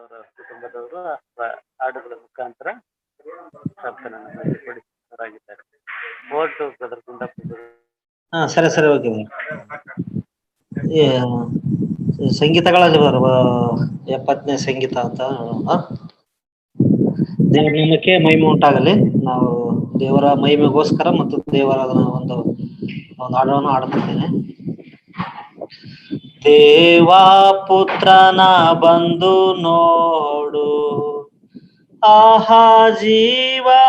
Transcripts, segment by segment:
ಅವರ ಕುಟುಂಬದವರು ಹಾಡುಗಳ ಮುಖಾಂತರ ಕರ್ತನನ್ನು ಮಹಿಮೆಪಡಿಸುವವರಾಗಿದ್ದಾರೆ. Vote brother Gundappa. ಸರಿ ಸರಿ ಓಕೆ. ಸಂಗೀತಗಳಲ್ಲಿ ಬರುವ 70ನೇ ಸಂಗೀತ ಅಂತ ದೇವರ ನಾಮಕ್ಕೆ ಮಹಿಮೆ ಉಂಟಾಗಲಿ. ನಾವು ದೇವರ ಮಹಿಮೆಗೋಸ್ಕರ ಮತ್ತು ದೇವರ ಒಂದು ಹಾಡನ್ನು ಹಾಡುತ್ತಿದ್ದೇನೆ. ದೇವ ಪುತ್ರನ ಬಂದು ನೋಡು, ಆಹಾ ಜೀವನಾಯಕ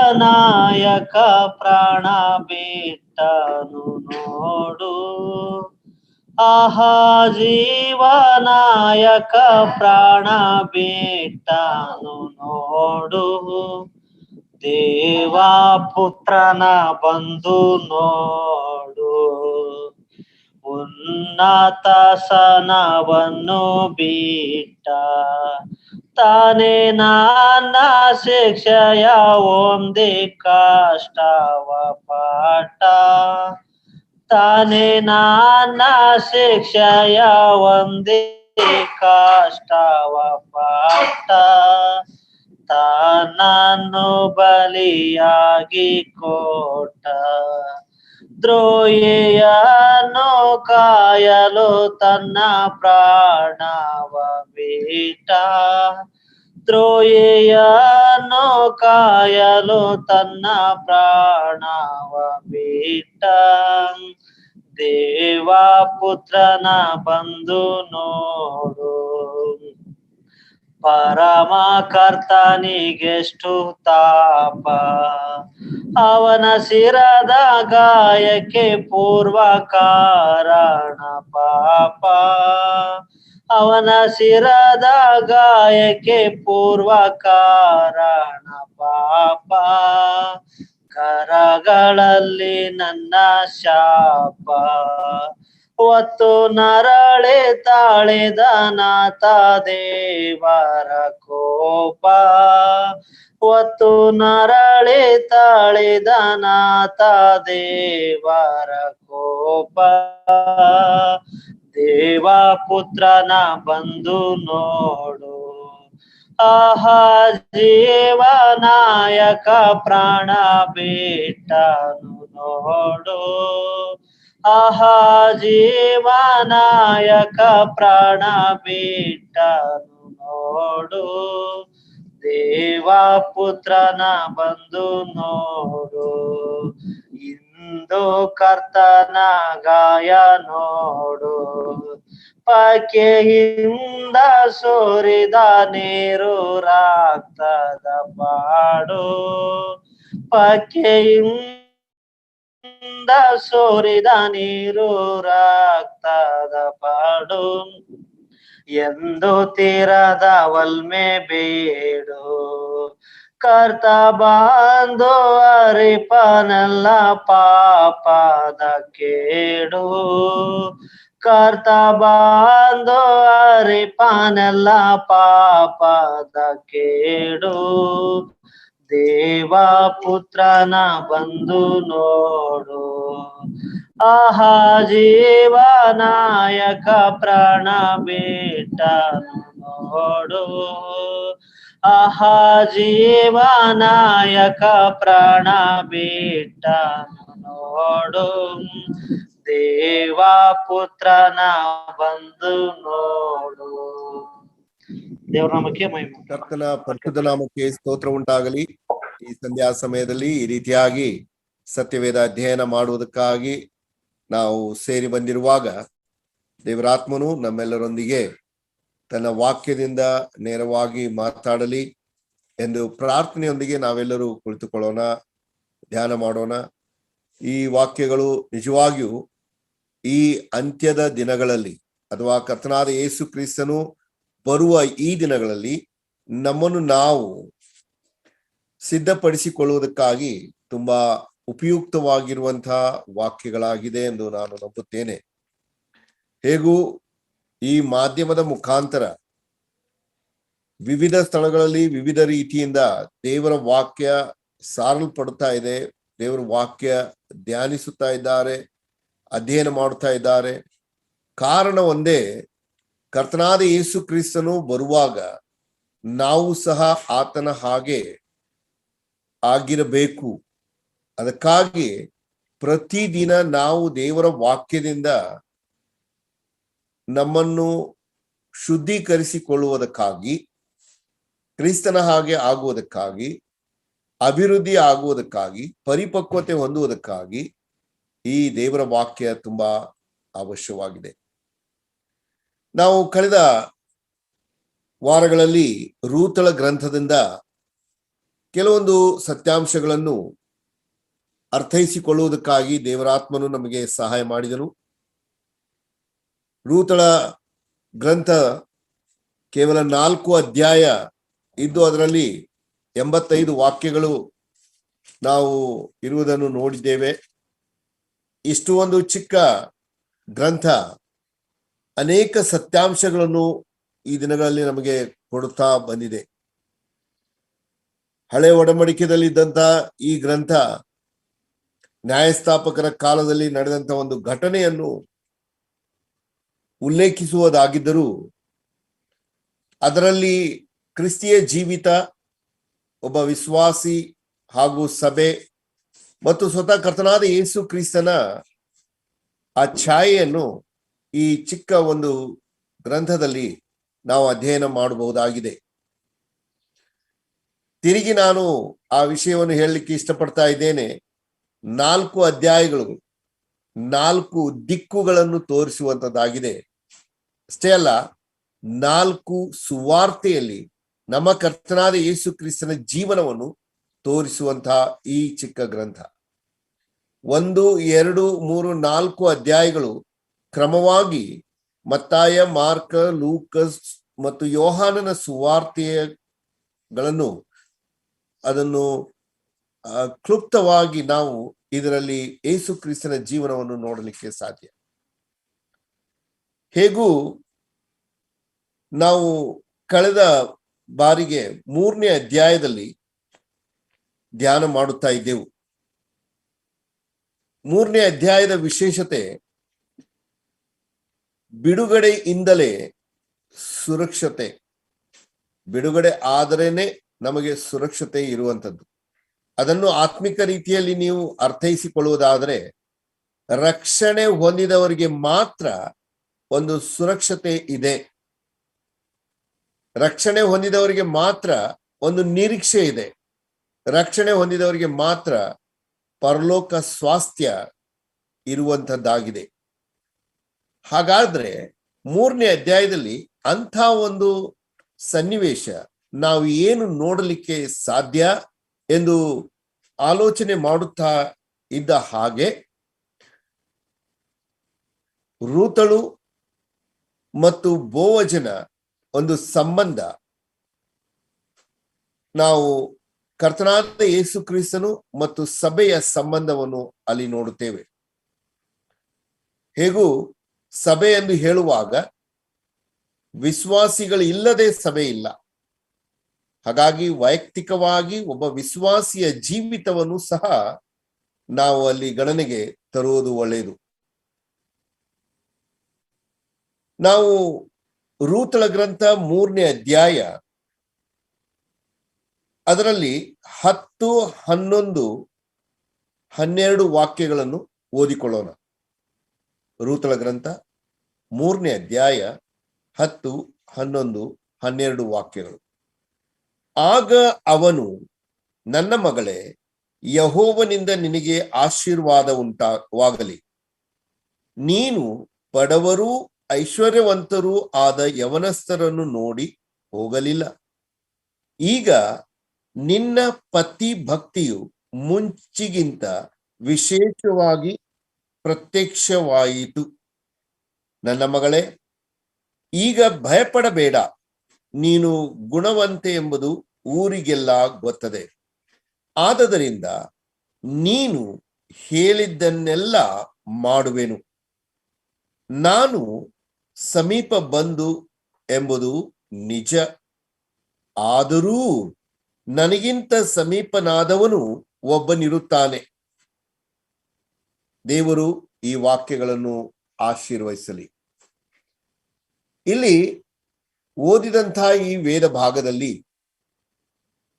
ಪ್ರಾಣ ಬಿಟ್ಟನು ನೋಡು, ಆಹಾ ಜೀವನಾಯಕ ಪ್ರಾಣ ಬಿಟ್ಟನು ನೋಡು, ದೇವ ಪುತ್ರನ ಬಂದು ನೋಡು. ಉನ್ನತ ಸನವನ್ನು ಬಿಟ್ಟ ತಾನೇ ನನ್ನ ಶಿಕ್ಷೆಯ ಒಂದೇ ಕಷ್ಟವ ಪಾಠ, ತಾನೇ ನನ್ನ ಶಿಕ್ಷೆಯ ಒಂದೇ ಕಷ್ಟವ ಪಾಠ, ತಾನನ್ನು ಬಲಿಯಾಗಿ ಕೊಟ್ಟ, ದ್ರೋಹಿಯನ್ನು ಕಾಯಲು ತನ್ನ ಪ್ರಾಣವ ಬಿಟ್ಟ, ದ್ರೋಹಿಯನ್ನು ಕಾಯಲು ತನ್ನ ಪ್ರಾಣವ ಬಿಟ್ಟ, ದೇವ ಪುತ್ರನ ಬಂದು ನೋಡು. ಪರಮ ಕರ್ತನಿಗೆಷ್ಟು ತಾಪ, ಅವನ ಶಿರದ ಗಾಯಕ್ಕೆ ಪೂರ್ವ ಕಾರಣ ಪಾಪ, ಅವನ ಶಿರದ ಗಾಯಕ್ಕೆ ಪೂರ್ವ ಕಾರಣ ಪಾಪ, ಕರಗಳಲ್ಲಿ ನನ್ನ ಶಾಪ ಒತ್ತು ನರಳೆ ತಾಳಿದ ನಾಥ ದೇವರ ಕೋಪ, ಒತ್ತು ನರಳೆ ತಾಳಿದ ನಾಥ ದೇವರ ಕೋಪ, ದೇವ ಪುತ್ರನ ಬಂದು ನೋಡು, ಆಹಾ ಜೀವನಾಯಕ ಪ್ರಾಣ ಬಿಟ್ಟನು ನೋಡು, ಆಹಾ ಜೀವನಾಯಕ ಪ್ರಾಣ ಬಿಟ್ಟನು ನೋಡು, ದೇವ ಪುತ್ರನ ಬಂದು ನೋಡು. ಇಂದು ಕರ್ತನ ಗಾಯ ನೋಡು, ಪಕ್ಕೆಯಿಂದ ಸೋರಿದ ನೀರು ರಕ್ತದ ಪಾಡು, ಪಕ್ಕೆಯಿಂದ ಸೋರಿದ ನೀರು ರಕ್ತದ ಪಾಡು, ಎಂದು ತೀರದ ವಲ್ಮೆ ಬೇಡು, ಕರ್ತ ಬಂದು ಅರಿಪನೆಲ್ಲ ಪಾಪದ ಕೇಡು, ಕರ್ತ ಬಂದು ಅರಿಪನೆಲ್ಲ ಪಾಪದ ಕೇಡು, ದೇವ ಪುತ್ರನ ಬಂದು ನೋಡು, ಆಹಾ ಜೀವನಾಯಕ ಪ್ರಾಣ ಬಿಟ್ಟನು ನೋಡು, ಆಹಾ ಜೀವನಾಯಕ ಪ್ರಾಣ ಬಿಟ್ಟನು ನೋಡು, ದೇವ ಪುತ್ರನ ಬಂದು ನೋಡು. ದೇವರ ನಾಮಕ್ಕೆ ಮಹಿಮೆ. ಕರ್ತನ ಪರಿಶುದ್ಧ ನಾಮಕ್ಕೆ ಸ್ತೋತ್ರ ಉಂಟಾಗಲಿ. ಈ ಸಂಧ್ಯಾ ಸಮಯದಲ್ಲಿ ಈ ರೀತಿಯಾಗಿ ಸತ್ಯವೇದ ಅಧ್ಯಯನ ಮಾಡುವುದಕ್ಕಾಗಿ ನಾವು ಸೇರಿ ಬಂದಿರುವಾಗ ದೇವರಾತ್ಮನು ನಮ್ಮೆಲ್ಲರೊಂದಿಗೆ ತನ್ನ ವಾಕ್ಯದಿಂದ ನೇರವಾಗಿ ಮಾತಾಡಲಿ ಎಂದು ಪ್ರಾರ್ಥನೆಯೊಂದಿಗೆ ನಾವೆಲ್ಲರೂ ಕುಳಿತುಕೊಳ್ಳೋಣ, ಧ್ಯಾನ ಮಾಡೋಣ. ಈ ವಾಕ್ಯಗಳು ನಿಜವಾಗಿಯೂ ಈ ಅಂತ್ಯದ ದಿನಗಳಲ್ಲಿ ಅಥವಾ ಕರ್ತನಾದ ಯೇಸು ಕ್ರಿಸ್ತನು ಬರುವ ಈ ದಿನಗಳಲ್ಲಿ ನಮ್ಮನ್ನು ನಾವು ಸಿದ್ಧಪಡಿಸಿಕೊಳ್ಳುವುದಕ್ಕಾಗಿ ತುಂಬಾ ಉಪಯುಕ್ತವಾಗಿರುವಂತಹ ವಾಕ್ಯಗಳಾಗಿದೆ ಎಂದು ನಾನು ನಂಬುತ್ತೇನೆ. ಹೇಗೂ ಈ ಮಾಧ್ಯಮದ ಮುಖಾಂತರ ವಿವಿಧ ಸ್ಥಳಗಳಲ್ಲಿ ವಿವಿಧ ರೀತಿಯಿಂದ ದೇವರ ವಾಕ್ಯ ಸಾರಲ್ಪಡುತ್ತಾ ಇದೆ, ದೇವರ ವಾಕ್ಯ ಧ್ಯಾನಿಸುತ್ತಾ ಇದ್ದಾರೆ, ಅಧ್ಯಯನ ಮಾಡುತ್ತಾ ಇದ್ದಾರೆ. ಕಾರಣ ಒಂದೇ, ಕರ್ತನಾದ ಯೇಸು ಕ್ರಿಸ್ತನು ಬರುವಾಗ ನಾವು ಸಹ ಆತನ ಹಾಗೆ ಆಗಿರಬೇಕು. ಅದಕ್ಕಾಗಿ ಪ್ರತಿದಿನ ನಾವು ದೇವರ ವಾಕ್ಯದಿಂದ ನಮ್ಮನ್ನು ಶುದ್ಧೀಕರಿಸಿಕೊಳ್ಳುವುದಕ್ಕಾಗಿ, ಕ್ರಿಸ್ತನ ಹಾಗೆ ಆಗುವುದಕ್ಕಾಗಿ, ಅಭಿವೃದ್ಧಿ ಆಗುವುದಕ್ಕಾಗಿ, ಪರಿಪಕ್ವತೆ ಹೊಂದುವುದಕ್ಕಾಗಿ ಈ ದೇವರ ವಾಕ್ಯ ತುಂಬಾ ಅವಶ್ಯವಾಗಿದೆ. ನಾವು ಕಳೆದ ವಾರಗಳಲ್ಲಿ ರೂತಳ ಗ್ರಂಥದಿಂದ ಕೆಲವೊಂದು ಸತ್ಯಾಂಶಗಳನ್ನು ಅರ್ಥೈಸಿಕೊಳ್ಳುವುದಕ್ಕಾಗಿ ದೇವರಾತ್ಮನು ನಮಗೆ ಸಹಾಯ ಮಾಡಿದನು. ರೂತಳ ಗ್ರಂಥ ಕೇವಲ 4 ಅಧ್ಯಾಯ ಇದ್ದು ಅದರಲ್ಲಿ 85 ವಾಕ್ಯಗಳು ನಾವು ಇರುವುದನ್ನು ನೋಡಿದ್ದೇವೆ. ಇಷ್ಟು ಒಂದು ಚಿಕ್ಕ ಗ್ರಂಥ ಅನೇಕ ಸತ್ಯಾಂಶಗಳನ್ನು ಈ ದಿನಗಳಲ್ಲಿ ನಮಗೆ ಕೊಡುತ್ತಾ ಬಂದಿದೆ. ಹಳೆ ಒಡಂಬಡಿಕೆಯಲ್ಲಿದ್ದಂತ ಈ ಗ್ರಂಥ ನ್ಯಾಯಸ್ಥಾಪಕರ ಕಾಲದಲ್ಲಿ ನಡೆದಂತ ಒಂದು ಘಟನೆಯನ್ನು ಉಲ್ಲೇಖಿಸುವುದಾಗಿದ್ದರೂ ಅದರಲ್ಲಿ ಕ್ರಿಸ್ತಿಯ ಜೀವಿತ, ಒಬ್ಬ ವಿಶ್ವಾಸಿ ಹಾಗೂ ಸಭೆ ಮತ್ತು ಸ್ವತಃ ಕರ್ತನಾದ ಯೇಸು ಕ್ರಿಸ್ತನ ಆ ಛಾಯೆಯನ್ನು ಈ ಚಿಕ್ಕ ಒಂದು ಗ್ರಂಥದಲ್ಲಿ ನಾವು ಅಧ್ಯಯನ ಮಾಡಬಹುದಾಗಿದೆ. ತಿರುಗಿ ನಾನು ಆ ವಿಷಯವನ್ನು ಹೇಳಲಿಕ್ಕೆ ಇಷ್ಟಪಡ್ತಾ ಇದ್ದೇನೆ. 4 ಅಧ್ಯಾಯಗಳು 4 ದಿಕ್ಕುಗಳನ್ನು ತೋರಿಸುವಂತದ್ದಾಗಿದೆ. ಅಷ್ಟೇ ಅಲ್ಲ, 4 ಸುವಾರ್ತೆಯಲ್ಲಿ ನಮ್ಮ ಕರ್ತನಾದ ಯೇಸು ಕ್ರಿಸ್ತನ ಜೀವನವನ್ನು ತೋರಿಸುವಂತಹ ಈ ಚಿಕ್ಕ ಗ್ರಂಥ 1, 2, 3, 4 ಅಧ್ಯಾಯಗಳು ಕ್ರಮವಾಗಿ ಮತ್ತಾಯ, ಮಾರ್ಕ, ಲೂಕಸ್ ಮತ್ತು ಯೋಹಾನನ ಸುವಾರ್ತೆಗಳನ್ನು ಅದನ್ನು ಕ್ಲುಪ್ತವಾಗಿ ನಾವು ಇದರಲ್ಲಿ ಯೇಸು ಕ್ರಿಸ್ತನ ಜೀವನವನ್ನು ನೋಡಲಿಕ್ಕೆ ಸಾಧ್ಯ. ಹೇಗೂ ನಾವು ಕಳೆದ ಬಾರಿಗೆ 3ನೇ ಅಧ್ಯಾಯದಲ್ಲಿ ಧ್ಯಾನ ಮಾಡುತ್ತಾ ಇದ್ದೆವು. 3ನೇ ಅಧ್ಯಾಯದ ವಿಶೇಷತೆ ಬಿಡುಗಡೆಯಿಂದಲೇ ಸುರಕ್ಷತೆ. ಬಿಡುಗಡೆ ಆದರೇನೆ ನಮಗೆ ಸುರಕ್ಷತೆ ಇರುವಂಥದ್ದು. ಅದನ್ನು ಆತ್ಮಿಕ ರೀತಿಯಲ್ಲಿ ನೀವು ಅರ್ಥೈಸಿಕೊಳ್ಳುವುದಾದರೆ ರಕ್ಷಣೆ ಹೊಂದಿದವರಿಗೆ ಮಾತ್ರ ಒಂದು ಸುರಕ್ಷತೆ ಇದೆ. ರಕ್ಷಣೆ ಹೊಂದಿದವರಿಗೆ ಮಾತ್ರ ಒಂದು ನಿರೀಕ್ಷೆ ಇದೆ. ರಕ್ಷಣೆ ಹೊಂದಿದವರಿಗೆ ಮಾತ್ರ ಪರಲೋಕ ಸ್ವಾಸ್ಥ್ಯ ಇರುವಂತದ್ದಾಗಿದೆ. ಹಾಗಾದ್ರೆ 3ನೇ ಅಧ್ಯಾಯದಲ್ಲಿ ಅಂಥ ಒಂದು ಸನ್ನಿವೇಶ ನಾವು ಏನು ನೋಡಲಿಕ್ಕೆ ಸಾಧ್ಯ ಎಂದು ಆಲೋಚನೆ ಮಾಡುತ್ತಾ ಇದ್ದ ಹಾಗೆ ರೂತಳು ಮತ್ತು ಬೋವಜನ ಒಂದು ಸಂಬಂಧ ನಾವು ಕರ್ತನಾದ ಯೇಸು ಕ್ರಿಸ್ತನು ಮತ್ತು ಸಭೆಯ ಸಂಬಂಧವನ್ನು ಅಲ್ಲಿ ನೋಡುತ್ತೇವೆ. ಹೇಗೂ ಸಭೆ ಎಂದು ಹೇಳುವಾಗ ವಿಶ್ವಾಸಿಗಳಿಲ್ಲದೆ ಸಭೆ ಇಲ್ಲ. ಹಾಗಾಗಿ ವೈಯಕ್ತಿಕವಾಗಿ ಒಬ್ಬ ವಿಶ್ವಾಸಿಯ ಜೀವಿತವನ್ನು ಸಹ ನಾವು ಅಲ್ಲಿ ಗಣನೆಗೆ ತರುವುದು ಒಳ್ಳೆಯದು. ನಾವು ರೂತಳ ಗ್ರಂಥ 3ನೇ ಅಧ್ಯಾಯ ಅದರಲ್ಲಿ 10, 11, 12 ವಾಕ್ಯಗಳನ್ನು ಓದಿಕೊಳ್ಳೋಣ. ರೂತಳ ಗ್ರಂಥ 3ನೇ ಅಧ್ಯಾಯ 10, 11, 12 ವಾಕ್ಯಗಳು. ಆಗ ಅವನು, ನನ್ನ ಮಗಳೇ, ಯೆಹೋವನಿಂದ ನಿನಗೆ ಆಶೀರ್ವಾದ ಉಂಟಾಗಲಿ. ನೀನು ಬಡವರೂ ಐಶ್ವರ್ಯವಂತರೂ ಆದ ಯವನಸ್ಥರನ್ನು ನೋಡಿ ಹೋಗಲಿಲ್ಲ. ಈಗ ನಿನ್ನ ಪತಿ ಭಕ್ತಿಯು ಮುಂಚಿಗಿಂತ ವಿಶೇಷವಾಗಿ ಪ್ರತ್ಯಕ್ಷವಾಯಿತು. ನನ್ನ ಮಗಳೇ, ಈಗ ಭಯಪಡಬೇಡ. ನೀನು ಗುಣವಂತೆ ಎಂಬುದು ಊರಿಗೆಲ್ಲ ಗೊತ್ತದೆ. ಆದದರಿಂದ ನೀನು ಹೇಳಿದ್ದನ್ನೆಲ್ಲ ಮಾಡುವೆನು. ನಾನು ಸಮೀಪ ಬಂದು ಎಂಬುದು ನಿಜ. ಆದರೂ ನನಗಿಂತ ಸಮೀಪನಾದವನು ಒಬ್ಬನಿರುತ್ತಾನೆ. ದೇವರು ಈ ವಾಕ್ಯಗಳನ್ನು ಆಶೀರ್ವದಿಸಲಿ. ಇಲ್ಲಿ ಓದಿದಂತಹ ಈ ವೇದ ಭಾಗದಲ್ಲಿ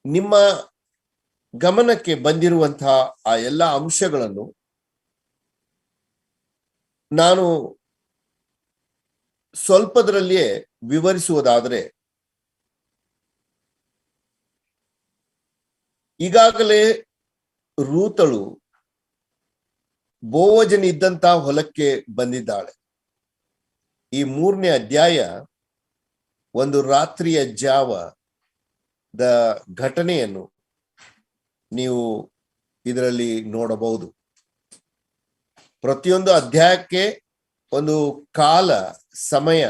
ನಿಮ್ಮ ಗಮನಕ್ಕೆ ಬಂದಿರುವಂತಹ ಆ ಎಲ್ಲ ಅಂಶಗಳನ್ನು ನಾನು ಸ್ವಲ್ಪದರಲ್ಲಿಯೇ ವಿವರಿಸುವುದಾದರೆ, ಈಗಾಗಲೇ ರೂತಳು ಬೋವಜನ್ ಇದ್ದಂತಹ ಹೊಲಕ್ಕೆ ಬಂದಿದ್ದಾಳೆ. ಈ 3ನೇ ಅಧ್ಯಾಯ ಒಂದು ರಾತ್ರಿಯ ಜಾವದ ಘಟನೆಯನ್ನು ನೀವು ಇದರಲ್ಲಿ ನೋಡಬಹುದು. ಪ್ರತಿಯೊಂದು ಅಧ್ಯಾಯಕ್ಕೆ ಒಂದು ಕಾಲ ಸಮಯ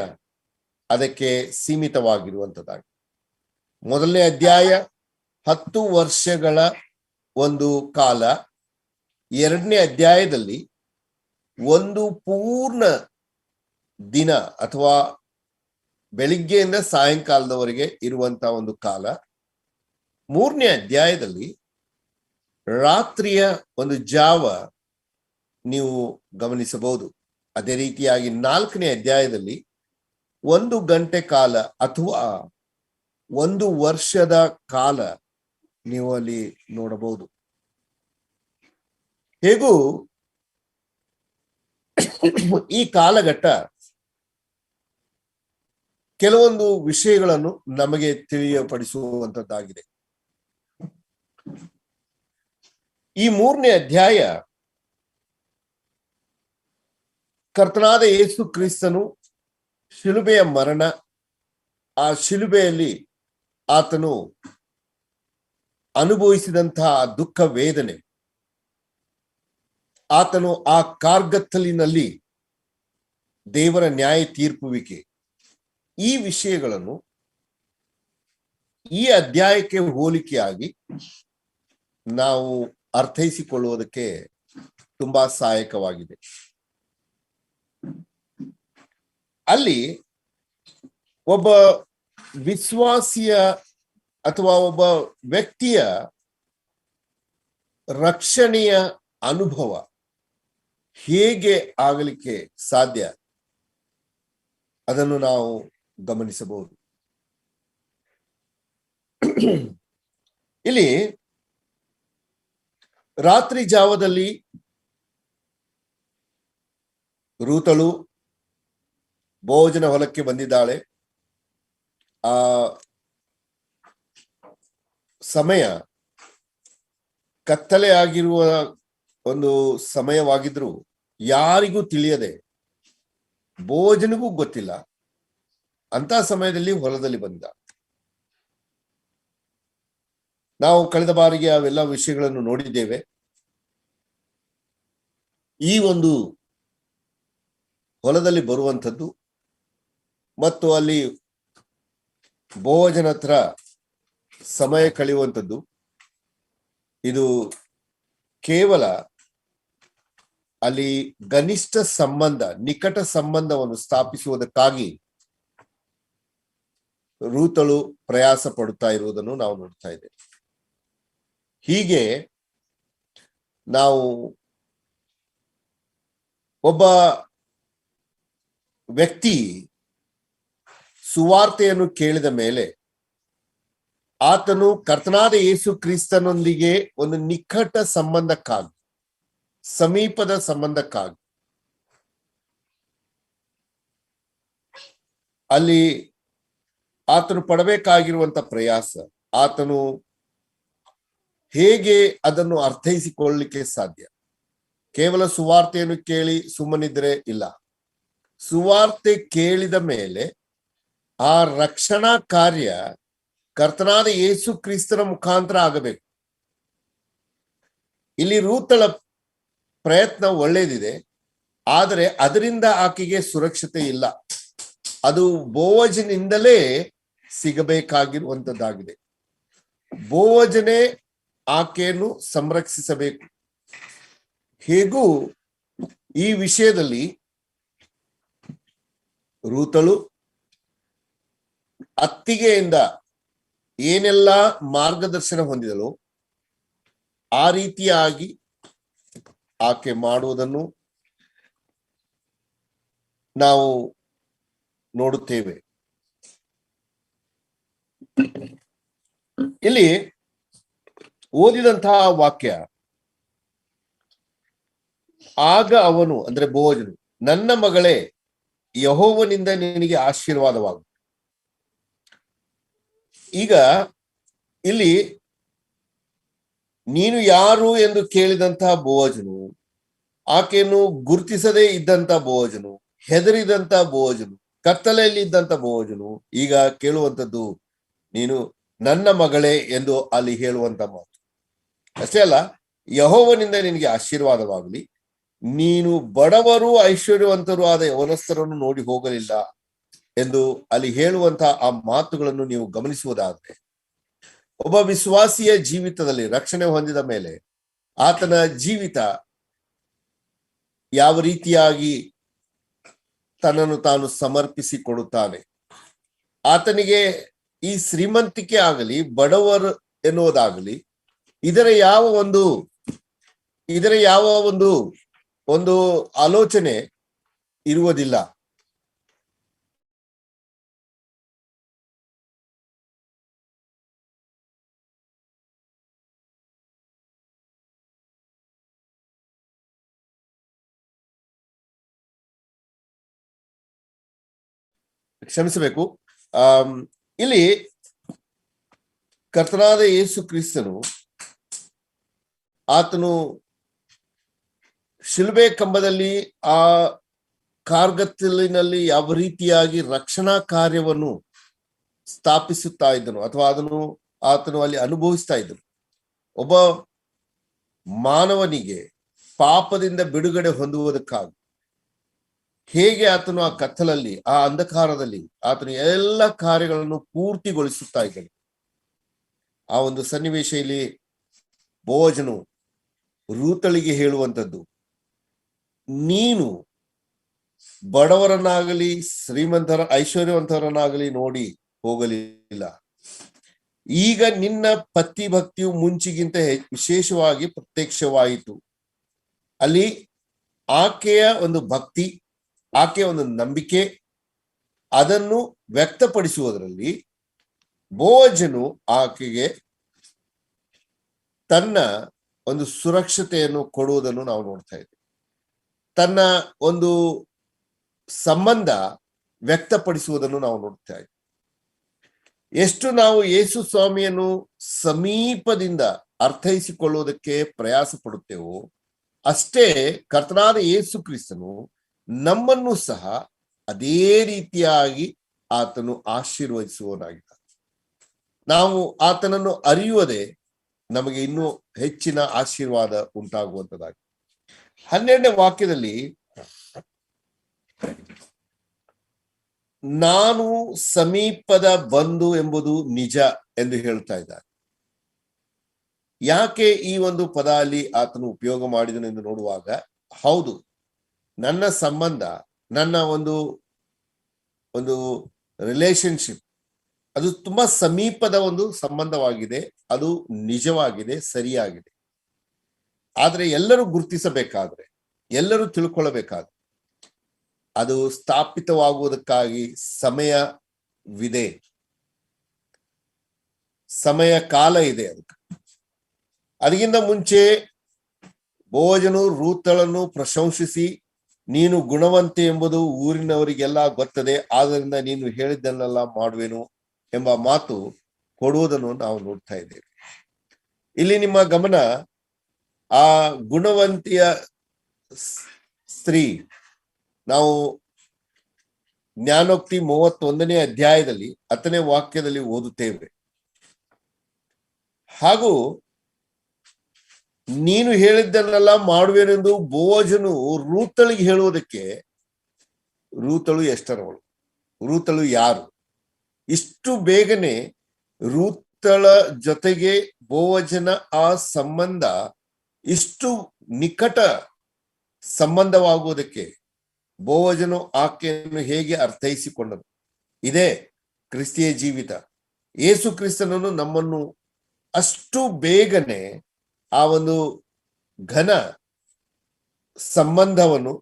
ಅದಕ್ಕೆ ಸೀಮಿತವಾಗಿರುವಂತದ್ದಾಗಿ. 1ನೇ ಅಧ್ಯಾಯ 10 ವರ್ಷಗಳ ಒಂದು ಕಾಲ. 2ನೇ ಅಧ್ಯಾಯದಲ್ಲಿ ಒಂದು ಪೂರ್ಣ ದಿನ ಅಥವಾ ಬೆಳಿಗ್ಗೆಯಿಂದ ಸಾಯಂಕಾಲದವರೆಗೆ ಇರುವಂತಹ ಒಂದು ಕಾಲ. 3ನೇ ಅಧ್ಯಾಯದಲ್ಲಿ ರಾತ್ರಿಯ ಒಂದು ಜಾವ ನೀವು ಗಮನಿಸಬಹುದು. ಅದೇ ರೀತಿಯಾಗಿ 4ನೇ ಅಧ್ಯಾಯದಲ್ಲಿ 1 ಗಂಟೆ ಕಾಲ ಅಥವಾ 1 ವರ್ಷದ ಕಾಲ ನೀವು ಅಲ್ಲಿ ನೋಡಬಹುದು. ಹೇಗೂ ಈ ಕಾಲಘಟ್ಟ ಕೆಲವೊಂದು ವಿಷಯಗಳನ್ನು ನಮಗೆ ತಿಳಿಯಪಡಿಸುವಂತದ್ದಾಗಿದೆ. ಈ 3ನೇ ಅಧ್ಯಾಯ ಕರ್ತನಾದ ಯೇಸು ಕ್ರಿಸ್ತನು ಶಿಲುಬೆಯ ಮರಣ, ಆ ಶಿಲುಬೆಯಲ್ಲಿ ಆತನು ಅನುಭವಿಸಿದಂತಹ ದುಃಖ ವೇದನೆ, ಆತನು ಆ ಕಾರ್ಗತ್ತಲಿನಲ್ಲಿ ದೇವರ ನ್ಯಾಯ ತೀರ್ಪುವಿಕೆ, ಈ ವಿಷಯಗಳನ್ನು ಈ ಅಧ್ಯಾಯಕ್ಕೆ ಹೋಲಿಕೆಯಾಗಿ ನಾವು ಅರ್ಥೈಸಿಕೊಳ್ಳುವುದಕ್ಕೆ ತುಂಬಾ ಸಹಾಯಕವಾಗಿದೆ. ಅಲ್ಲಿ ಒಬ್ಬ ವಿಶ್ವಾಸಿಯ ಅಥವಾ ಒಬ್ಬ ವ್ಯಕ್ತಿಯ ರಕ್ಷಣೆಯ ಅನುಭವ ಹೇಗೆ ಆಗಲಿಕ್ಕೆ ಸಾಧ್ಯ ಅದನ್ನು ನಾವು ಗಮನಿಸಬಹುದು. ಇಲ್ಲಿ ರಾತ್ರಿ ಜಾವದಲ್ಲಿ ರೂತಳು ಬೋವಜನ ಹೊಲಕ್ಕೆ ಬಂದಿದ್ದಾಳೆ. ಆ ಸಮಯ ಕತ್ತಲೆ ಆಗಿರುವ ಒಂದು ಸಮಯವಾಗಿದ್ರು ಯಾರಿಗೂ ತಿಳಿಯದೆ, ಬೋವಜನಿಗೂ ಗೊತ್ತಿಲ್ಲ, ಅಂತ ಸಮಯದಲ್ಲಿ ಹೊಲದಲ್ಲಿ ಬಂದ. ನಾವು ಕಳೆದ ಬಾರಿಗೆ ಅವೆಲ್ಲ ವಿಷಯಗಳನ್ನು ನೋಡಿದ್ದೇವೆ. ಈ ಒಂದು ಹೊಲದಲ್ಲಿ ಬರುವಂಥದ್ದು ಮತ್ತು ಅಲ್ಲಿ ಬೋವಜನ ಹತ್ರ ಸಮಯ ಕಳೆಯುವಂಥದ್ದು, ಇದು ಕೇವಲ ಅಲ್ಲಿ ಗನಿಷ್ಠ ಸಂಬಂಧ, ನಿಕಟ ಸಂಬಂಧವನ್ನು ಸ್ಥಾಪಿಸುವುದಕ್ಕಾಗಿ ರೂತಳು ಪ್ರಯಾಸ ಪಡುತ್ತಾ ಇರುವುದನ್ನು ನಾವು ನೋಡ್ತಾ ಇದ್ದೇವೆ. ಹೀಗೆ ನಾವು ಒಬ್ಬ ವ್ಯಕ್ತಿ ಸುವಾರ್ತೆಯನ್ನು ಕೇಳಿದ ಮೇಲೆ ಆತನು ಕರ್ತನಾದ ಯೇಸು ಕ್ರಿಸ್ತನೊಂದಿಗೆ ಒಂದು ನಿಕಟ ಸಂಬಂಧಕ್ಕಾಗಿ, ಸಮೀಪದ ಸಂಬಂಧಕ್ಕಾಗಿ ಅಲ್ಲಿ ಆತನು ಪಡಬೇಕಾಗಿರುವಂತ ಪ್ರಯಾಸ, ಆತನು ಹೇಗೆ ಅದನ್ನು ಅರ್ಥೈಸಿಕೊಳ್ಳಲಿಕ್ಕೆ ಸಾಧ್ಯ? ಕೇವಲ ಸುವಾರ್ತೆಯನ್ನು ಕೇಳಿ ಸುಮ್ಮನಿದ್ರೆ ಇಲ್ಲ. ಸುವಾರ್ತೆ ಕೇಳಿದ ಮೇಲೆ ಆ ರಕ್ಷಣಾ ಕಾರ್ಯ ಕರ್ತನಾದ ಯೇಸು ಕ್ರಿಸ್ತನ ಮುಖಾಂತರ ಆಗಬೇಕು. ಇಲ್ಲಿ ರೂತಳ ಪ್ರಯತ್ನ ಒಳ್ಳೆಯದಿದೆ, ಆದರೆ ಅದರಿಂದ ಆಕೆಗೆ ಸುರಕ್ಷತೆ ಇಲ್ಲ. ಅದು ಬೋವಜನಿಂದಲೇ ಸಿಗಬೇಕಾಗಿರುವಂತದ್ದಾಗಿದೆ. ಬೋವಜನೇ ಆಕೆಯನ್ನು ಸಂರಕ್ಷಿಸಬೇಕು. ಹೇಗೂ ಈ ವಿಷಯದಲ್ಲಿ ರೂತಳು ಅತ್ತಿಗೆಯಿಂದ ಏನೆಲ್ಲ ಮಾರ್ಗದರ್ಶನ ಹೊಂದಿದಳು ಆ ರೀತಿಯಾಗಿ ಆಕೆ ಮಾಡುವುದನ್ನು ನಾವು ನೋಡುತ್ತೇವೆ. ಇಲ್ಲಿ ಓದಿದಂತಹ ವಾಕ್ಯ, ಆಗ ಅವನು ಅಂದ್ರೆ ಬೋವಜನು, ನನ್ನ ಮಗಳೇ ಯೆಹೋವನಿಂದ ನಿನಗೆ ಆಶೀರ್ವಾದವಾಗು. ಈಗ ಇಲ್ಲಿ ನೀನು ಯಾರು ಎಂದು ಕೇಳಿದಂತಹ ಬೋವಜನು, ಆಕೆಯನ್ನು ಗುರುತಿಸದೇ ಇದ್ದಂತ ಬೋವಜನು, ಹೆದರಿದಂತ ಬೋವಜನು, ಕತ್ತಲೆಯಲ್ಲಿ ಇದ್ದಂತ ಬೋವಜನು ಈಗ ಕೇಳುವಂಥದ್ದು ನೀನು ನನ್ನ ಮಗಳೇ ಎಂದು ಅಲ್ಲಿ ಹೇಳುವಂತ ಮಾತು. ಅಷ್ಟೇ ಅಲ್ಲ, ಯೆಹೋವನಿಂದ ನಿನಗೆ ಆಶೀರ್ವಾದವಾಗಲಿ, ನೀನು ಬಡವರು ಐಶ್ವರ್ಯವಂತರು ಆದ ಯವನಸ್ಥರನ್ನು ನೋಡಿ ಹೋಗಲಿಲ್ಲ ಎಂದು ಅಲ್ಲಿ ಹೇಳುವಂತಹ ಆ ಮಾತುಗಳನ್ನು ನೀವು ಗಮನಿಸುವುದಾದ್ರೆ, ಒಬ್ಬ ವಿಶ್ವಾಸಿಯ ಜೀವಿತದಲ್ಲಿ ರಕ್ಷಣೆ ಹೊಂದಿದ ಮೇಲೆ ಆತನ ಜೀವಿತ ಯಾವ ರೀತಿಯಾಗಿ ತನ್ನನ್ನು ತಾನು ಸಮರ್ಪಿಸಿಕೊಡುತ್ತಾನೆ. ಆತನಿಗೆ ಈ ಶ್ರೀಮಂತಿಕೆ ಆಗಲಿ ಬಡವರು ಎನ್ನುವುದಾಗಲಿ ಇದರ ಯಾವ ಒಂದು ಆಲೋಚನೆ ಇರುವುದಿಲ್ಲ. ಕ್ಷಮಿಸಬೇಕು. ಇಲ್ಲಿ ಕರ್ತನಾದ ಯೇಸು ಕ್ರಿಸ್ತನು ಆತನು ಶಿಲುಬೆ ಕಂಬದಲ್ಲಿ ಆ ಕಾರ್ಗತ್ತಲಿನಲ್ಲಿ ಯಾವ ರೀತಿಯಾಗಿ ರಕ್ಷಣಾ ಕಾರ್ಯವನ್ನು ಸ್ಥಾಪಿಸುತ್ತಾ ಇದ್ದನು ಅಥವಾ ಆತನು ಅಲ್ಲಿ ಅನುಭವಿಸ್ತಾ ಇದ್ದನು. ಒಬ್ಬ ಮಾನವನಿಗೆ ಪಾಪದಿಂದ ಬಿಡುಗಡೆ ಹೊಂದುವುದಕ್ಕಾಗಿ ಹೇಗೆ ಆತನು ಆ ಕತ್ತಲಲ್ಲಿ ಆ ಅಂಧಕಾರದಲ್ಲಿ ಆತನು ಎಲ್ಲ ಕಾರ್ಯಗಳನ್ನು ಪೂರ್ತಿಗೊಳಿಸುತ್ತಾ ಇದ್ದನು. ಆ ಒಂದು ಸನ್ನಿವೇಶ ಇಲ್ಲಿ ಬೋವಜನು ರೂತಳಿಗೆ ಹೇಳುವಂಥದ್ದು, ನೀನು ಬಡವರನ್ನಾಗಲಿ ಐಶ್ವರ್ಯವಂತರನ್ನಾಗಲಿ ನೋಡಿ ಹೋಗಲಿಲ್ಲ, ಈಗ ನಿನ್ನ ಪತಿ ಭಕ್ತಿಯು ಮುಂಚಿಗಿಂತ ವಿಶೇಷವಾಗಿ ಪ್ರತ್ಯಕ್ಷವಾಯಿತು. ಅಲ್ಲಿ ಆಕೆಯ ಒಂದು ಭಕ್ತಿ, ಆಕೆಯ ಒಂದು ನಂಬಿಕೆ, ಅದನ್ನು ವ್ಯಕ್ತಪಡಿಸುವುದರಲ್ಲಿ ಬೋವಜನು ಆಕೆಗೆ ತನ್ನ ಒಂದು ಸುರಕ್ಷತೆಯನ್ನು ಕೊಡುವುದನ್ನು ನಾವು ನೋಡ್ತಾ ಇದ್ದೀವಿ. ತನ್ನ ಒಂದು ಸಂಬಂಧ ವ್ಯಕ್ತಪಡಿಸುವುದನ್ನು ನಾವು ನೋಡ್ತಾ ಇದ್ದೀವಿ. ಎಷ್ಟು ನಾವು ಯೇಸು ಸ್ವಾಮಿಯನ್ನು ಸಮೀಪದಿಂದ ಅರ್ಥೈಸಿಕೊಳ್ಳುವುದಕ್ಕೆ ಪ್ರಯಾಸ ಪಡುತ್ತೇವೋ ಅಷ್ಟೇ ಕರ್ತನಾದ ಯೇಸು ಕ್ರಿಸ್ತನು ನಮ್ಮನ್ನು ಸಹ ಅದೇ ರೀತಿಯಾಗಿ ಆತನು ಆಶೀರ್ವದಿಸುವವನಾಗಿದ್ದಾನೆ. ನಾವು ಆತನನ್ನು ಅರಿಯುವುದೇ ನಮಗೆ ಇನ್ನೂ ಹೆಚ್ಚಿನ ಆಶೀರ್ವಾದ ಉಂಟಾಗುವಂಥದ್ದಾಗಿದೆ. 12ನೇ ವಾಕ್ಯದಲ್ಲಿ ನಾನು ಸಮೀಪದ ಬಂಧು ಎಂಬುದು ನಿಜ ಎಂದು ಹೇಳ್ತಾ ಇದ್ದಾರೆ. ಯಾಕೆ ಈ ಒಂದು ಪದ ಅಲ್ಲಿ ಆತನು ಉಪಯೋಗ ಮಾಡಿದನು ಎಂದು ನೋಡುವಾಗ, ಹೌದು, ನನ್ನ ಸಂಬಂಧ, ನನ್ನ ಒಂದು ರಿಲೇಶನ್ಶಿಪ್ ಅದು ತುಂಬಾ ಸಮೀಪದ ಒಂದು ಸಂಬಂಧವಾಗಿದೆ, ಅದು ನಿಜವಾಗಿದೆ, ಸರಿಯಾಗಿದೆ. ಆದ್ರೆ ಎಲ್ಲರೂ ಗುರುತಿಸಬೇಕಾದ್ರೆ, ಎಲ್ಲರೂ ತಿಳ್ಕೊಳ್ಳಬೇಕಾದ್ರೆ ಅದು ಸ್ಥಾಪಿತವಾಗುವುದಕ್ಕಾಗಿ ಸಮಯವಿದೆ, ಸಮಯ ಕಾಲ ಇದೆ. ಅದಕ್ಕಿಂತ ಮುಂಚೆ ಬೋವಜನು ರೂತಳನ್ನು ಪ್ರಶಂಸಿಸಿ, ನೀನು ಗುಣವಂತೆ ಎಂಬುದು ಊರಿನವರಿಗೆಲ್ಲ ಗೊತ್ತದೆ, ಆದ್ದರಿಂದ ನೀನು ಹೇಳಿದ್ದನ್ನೆಲ್ಲ ಮಾಡುವೆನು ಎಂಬ ಮಾತು ಕೊಡುವುದನ್ನು ನಾವು ನೋಡ್ತಾ ಇದ್ದೇವೆ. ಇಲ್ಲಿ ನಿಮ್ಮ ಗಮನ ಆ ಗುಣವಂತಿಯ ಸ್ತ್ರೀ, ನಾವು ಜ್ಞಾನೋಕ್ತಿ 31ನೇ ಅಧ್ಯಾಯದಲ್ಲಿ 10ನೇ ವಾಕ್ಯದಲ್ಲಿ ಓದುತ್ತೇವೆ. ಹಾಗೂ ನೀನು ಹೇಳಿದ್ದನ್ನೆಲ್ಲ ಮಾಡುವೆನೆಂದು ಬೋವಜನು ರೂತಳಿಗೆ ಹೇಳುವುದಕ್ಕೆ, ರೂತಳು ಎಷ್ಟರವಳು, ರೂತಳು ಯಾರು? ಇಷ್ಟು ಬೇಗನೆ ರೂತಳ ಜೊತೆಗೆ ಬೋವಜನ ಆ ಸಂಬಂಧ ಇಷ್ಟು ನಿಕಟ ಸಂಬಂಧವಾಗುವುದಕ್ಕೆ ಬೋವಜನು ಆಕೆಯನ್ನು ಹೇಗೆ ಅರ್ಥೈಸಿಕೊಂಡನು? ಇದೇ ಕ್ರಿಸ್ತಿಯ ಜೀವಿತ. ಯೇಸು ಕ್ರಿಸ್ತನನ್ನು ನಮ್ಮನ್ನು ಅಷ್ಟು ಬೇಗನೆ ಆ ಒಂದು ಘನ ಸಂಬಂಧವನ್ನು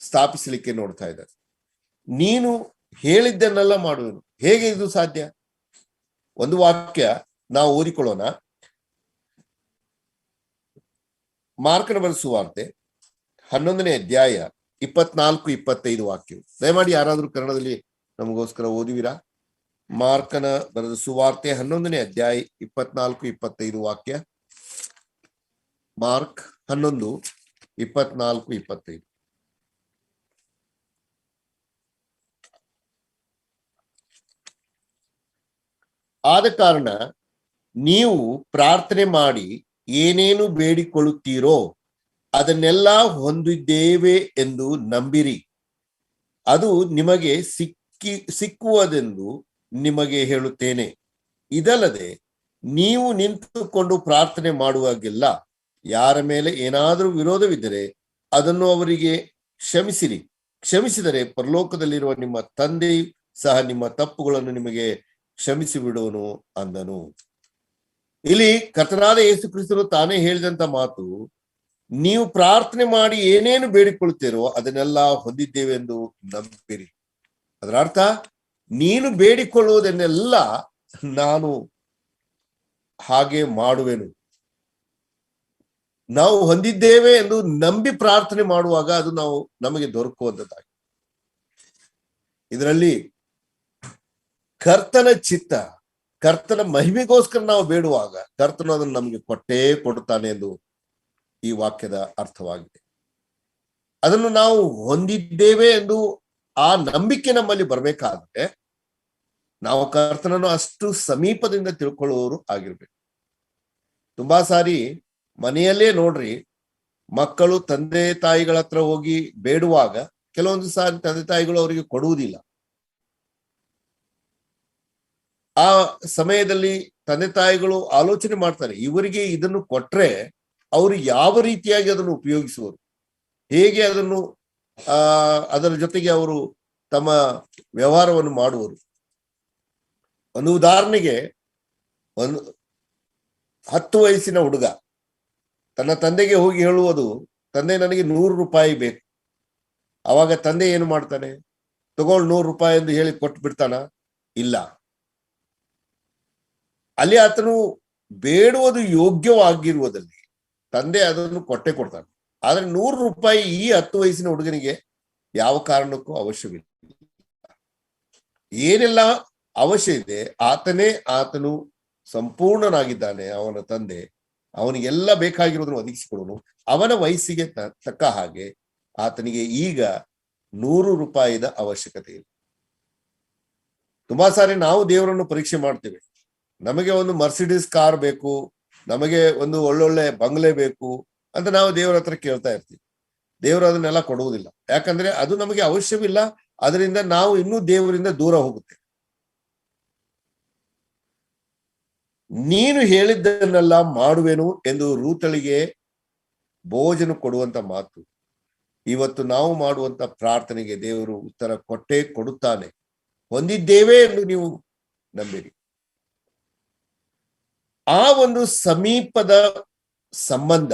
ಸ್ಥಾಪಿಸಲಿಕ್ಕೆ ನೋಡ್ತಾ ಇದ್ದಾರೆ. ನೀನು ಹೇಳಿದ್ದನ್ನೆಲ್ಲ ಮಾಡುವೆನು. ಹೇಗೆ ಇದು ಸಾಧ್ಯ? ಒಂದು ವಾಕ್ಯ ನಾವು ಓದಿಕೊಳ್ಳೋಣ. ಮಾರ್ಕನ ಬರೆದ ಸುವಾರ್ತೆ 11ನೇ ಅಧ್ಯಾಯ 24-25 ವಾಕ್ಯ. ದಯಮಾಡಿ ಯಾರಾದ್ರೂ ಕನ್ನಡದಲ್ಲಿ ನಮಗೋಸ್ಕರ ಓದುವಿರಾ? ಮಾರ್ಕನ ಬರೆದ ಸುವಾರ್ತೆ 11ನೇ ಅಧ್ಯಾಯ 24-25 ವಾಕ್ಯ. ಮಾರ್ಕ್ 11:24-25. ಆದ ಕಾರಣ ನೀವು ಪ್ರಾರ್ಥನೆ ಮಾಡಿ ಏನೇನು ಬೇಡಿಕೊಳ್ಳುತ್ತೀರೋ ಅದನ್ನೆಲ್ಲ ಹೊಂದಿದ್ದೇವೆ ಎಂದು ನಂಬಿರಿ, ಅದು ನಿಮಗೆ ಸಿಕ್ಕುವುದೆಂದು ನಿಮಗೆ ಹೇಳುತ್ತೇನೆ. ಇದಲ್ಲದೆ ನೀವು ನಿಂತುಕೊಂಡು ಪ್ರಾರ್ಥನೆ ಮಾಡುವಾಗೆಲ್ಲ ಯಾರ ಮೇಲೆ ಏನಾದರೂ ವಿರೋಧವಿದ್ದರೆ ಅದನ್ನು ಅವರಿಗೆ ಕ್ಷಮಿಸಿರಿ. ಕ್ಷಮಿಸಿದರೆ ಪರಲೋಕದಲ್ಲಿರುವ ನಿಮ್ಮ ತಂದೆಯು ಸಹ ನಿಮ್ಮ ತಪ್ಪುಗಳನ್ನು ನಿಮಗೆ ಕ್ಷಮಿಸಿ ಬಿಡುವನು ಅಂದನು. ಇಲ್ಲಿ ಕರ್ತನಾದ ಯೇಸು ಕ್ರಿಸ್ತನು ತಾನೇ ಹೇಳಿದಂತ ಮಾತು, ನೀವು ಪ್ರಾರ್ಥನೆ ಮಾಡಿ ಏನೇನು ಬೇಡಿಕೊಳ್ಳುತ್ತೀರೋ ಅದನ್ನೆಲ್ಲ ಹೊಂದಿದ್ದೇವೆ ಎಂದು ನಂಬಿರಿ. ಅದರ ಅರ್ಥ, ನೀನು ಬೇಡಿಕೊಳ್ಳುವುದನ್ನೆಲ್ಲ ನಾನು ಹಾಗೆ ಮಾಡುವೆನು. ನಾವು ಹೊಂದಿದ್ದೇವೆ ಎಂದು ನಂಬಿ ಪ್ರಾರ್ಥನೆ ಮಾಡುವಾಗ ಅದು ನಮಗೆ ದೊರಕುವಂತದ್ದಾಗಿ. ಇದರಲ್ಲಿ ಕರ್ತನ ಚಿತ್ತ, ಕರ್ತನ ಮಹಿಮೆಗೋಸ್ಕರ ನಾವು ಬೇಡುವಾಗ ಕರ್ತನು ಅದನ್ನು ನಮಗೆ ಕೊಟ್ಟೇ ಕೊಡುತ್ತಾನೆ ಎಂದು ಈ ವಾಕ್ಯದ ಅರ್ಥವಾಗಿದೆ. ಅದನ್ನು ನಾವು ಹೊಂದಿದ್ದೇವೆ ಎಂದು ಆ ನಂಬಿಕೆ ನಮ್ಮಲ್ಲಿ ಬರಬೇಕಾದ್ರೆ ನಾವು ಕರ್ತನನ್ನು ಅಷ್ಟು ಸಮೀಪದಿಂದ ತಿಳ್ಕೊಳ್ಳುವವರು ಆಗಿರ್ಬೇಕು. ತುಂಬಾ ಸಾರಿ ಮನೆಯಲ್ಲೇ ನೋಡ್ರಿ, ಮಕ್ಕಳು ತಂದೆ ತಾಯಿಗಳ ಹತ್ರ ಹೋಗಿ ಬೇಡುವಾಗ ಕೆಲವೊಂದು ಸಾರಿ ತಂದೆ ತಾಯಿಗಳು ಅವರಿಗೆ ಕೊಡುವುದಿಲ್ಲ. ಆ ಸಮಯದಲ್ಲಿ ತಂದೆ ತಾಯಿಗಳು ಆಲೋಚನೆ ಮಾಡ್ತಾರೆ, ಇವರಿಗೆ ಇದನ್ನು ಕೊಟ್ರೆ ಅವರು ಯಾವ ರೀತಿಯಾಗಿ ಅದನ್ನು ಉಪಯೋಗಿಸುವರು, ಹೇಗೆ ಅದನ್ನು ಅದರ ಜೊತೆಗೆ ಅವರು ತಮ್ಮ ವ್ಯವಹಾರವನ್ನು ಮಾಡುವರು. ಒಂದು ಉದಾಹರಣೆಗೆ, 10 ವಯಸ್ಸಿನ ಹುಡುಗ ತನ್ನ ತಂದೆಗೆ ಹೋಗಿ ಹೇಳುವುದು, ತಂದೆ ನನಗೆ 100 ರೂಪಾಯಿ ಬೇಕು. ಅವಾಗ ತಂದೆ ಏನು ಮಾಡ್ತಾನೆ? ತಗೊಳ್ 100 ರೂಪಾಯಿ ಎಂದು ಹೇಳಿ ಕೊಟ್ಟು ಬಿಡ್ತಾನ? ಇಲ್ಲ. ಅಲ್ಲಿ ಆತನು ಬೇಡುವುದು ಯೋಗ್ಯವಾಗಿರುವುದಲ್ಲಿ ತಂದೆ ಅದನ್ನು ಕೊಟ್ಟೆ ಕೊಡ್ತಾನೆ. ಆದ್ರೆ 100 ರೂಪಾಯಿ ಈ 10 ವಯಸ್ಸಿನ ಹುಡುಗನಿಗೆ ಯಾವ ಕಾರಣಕ್ಕೂ ಅವಶ್ಯವಿಲ್ಲ. ಏನೆಲ್ಲ ಅವಶ್ಯ ಇದೆ ಆತನು ಸಂಪೂರ್ಣನಾಗಿದ್ದಾನೆ. ಅವನ ತಂದೆ ಅವನಿಗೆಲ್ಲ ಬೇಕಾಗಿರೋದನ್ನು ಒದಗಿಸಿಕೊಡೋನು. ಅವನ ವಯಸ್ಸಿಗೆ ತಕ್ಕ ಹಾಗೆ ಆತನಿಗೆ ಈಗ 100 ರೂಪಾಯಿದ ಅವಶ್ಯಕತೆ ಇಲ್ಲ. ತುಂಬಾ ಸಾರಿ ನಾವು ದೇವರನ್ನು ಪರೀಕ್ಷೆ ಮಾಡ್ತೇವೆ. ನಮಗೆ ಒಂದು ಮರ್ಸಿಡೀಸ್ ಕಾರ್ ಬೇಕು, ನಮಗೆ ಒಂದು ಒಳ್ಳೊಳ್ಳೆ ಬಂಗ್ಲೆ ಬೇಕು ಅಂತ ನಾವು ದೇವರ ಹತ್ರ ಕೇಳ್ತಾ ಇರ್ತೀವಿ. ದೇವರು ಅದನ್ನೆಲ್ಲ ಕೊಡುವುದಿಲ್ಲ. ಯಾಕಂದ್ರೆ ಅದು ನಮಗೆ ಅವಶ್ಯವಿಲ್ಲ. ಅದರಿಂದ ನಾವು ಇನ್ನೂ ದೇವರಿಂದ ದೂರ ಹೋಗುತ್ತೆ. ನೀನು ಹೇಳಿದ್ದನ್ನೆಲ್ಲ ಮಾಡುವೆನು ಎಂದು ರೂತಳಿಗೆ ಭೋಜನ ಕೊಡುವಂತ ಮಾತು. ಇವತ್ತು ನಾವು ಮಾಡುವಂತ ಪ್ರಾರ್ಥನೆಗೆ ದೇವರು ಉತ್ತರ ಕೊಟ್ಟೇ ಕೊಡುತ್ತಾನೆ. ಹೊಂದಿದ್ದೇವೆ ಎಂದು ನೀವು ನಂಬಿರಿ. ಆ ಒಂದು ಸಮೀಪದ ಸಂಬಂಧ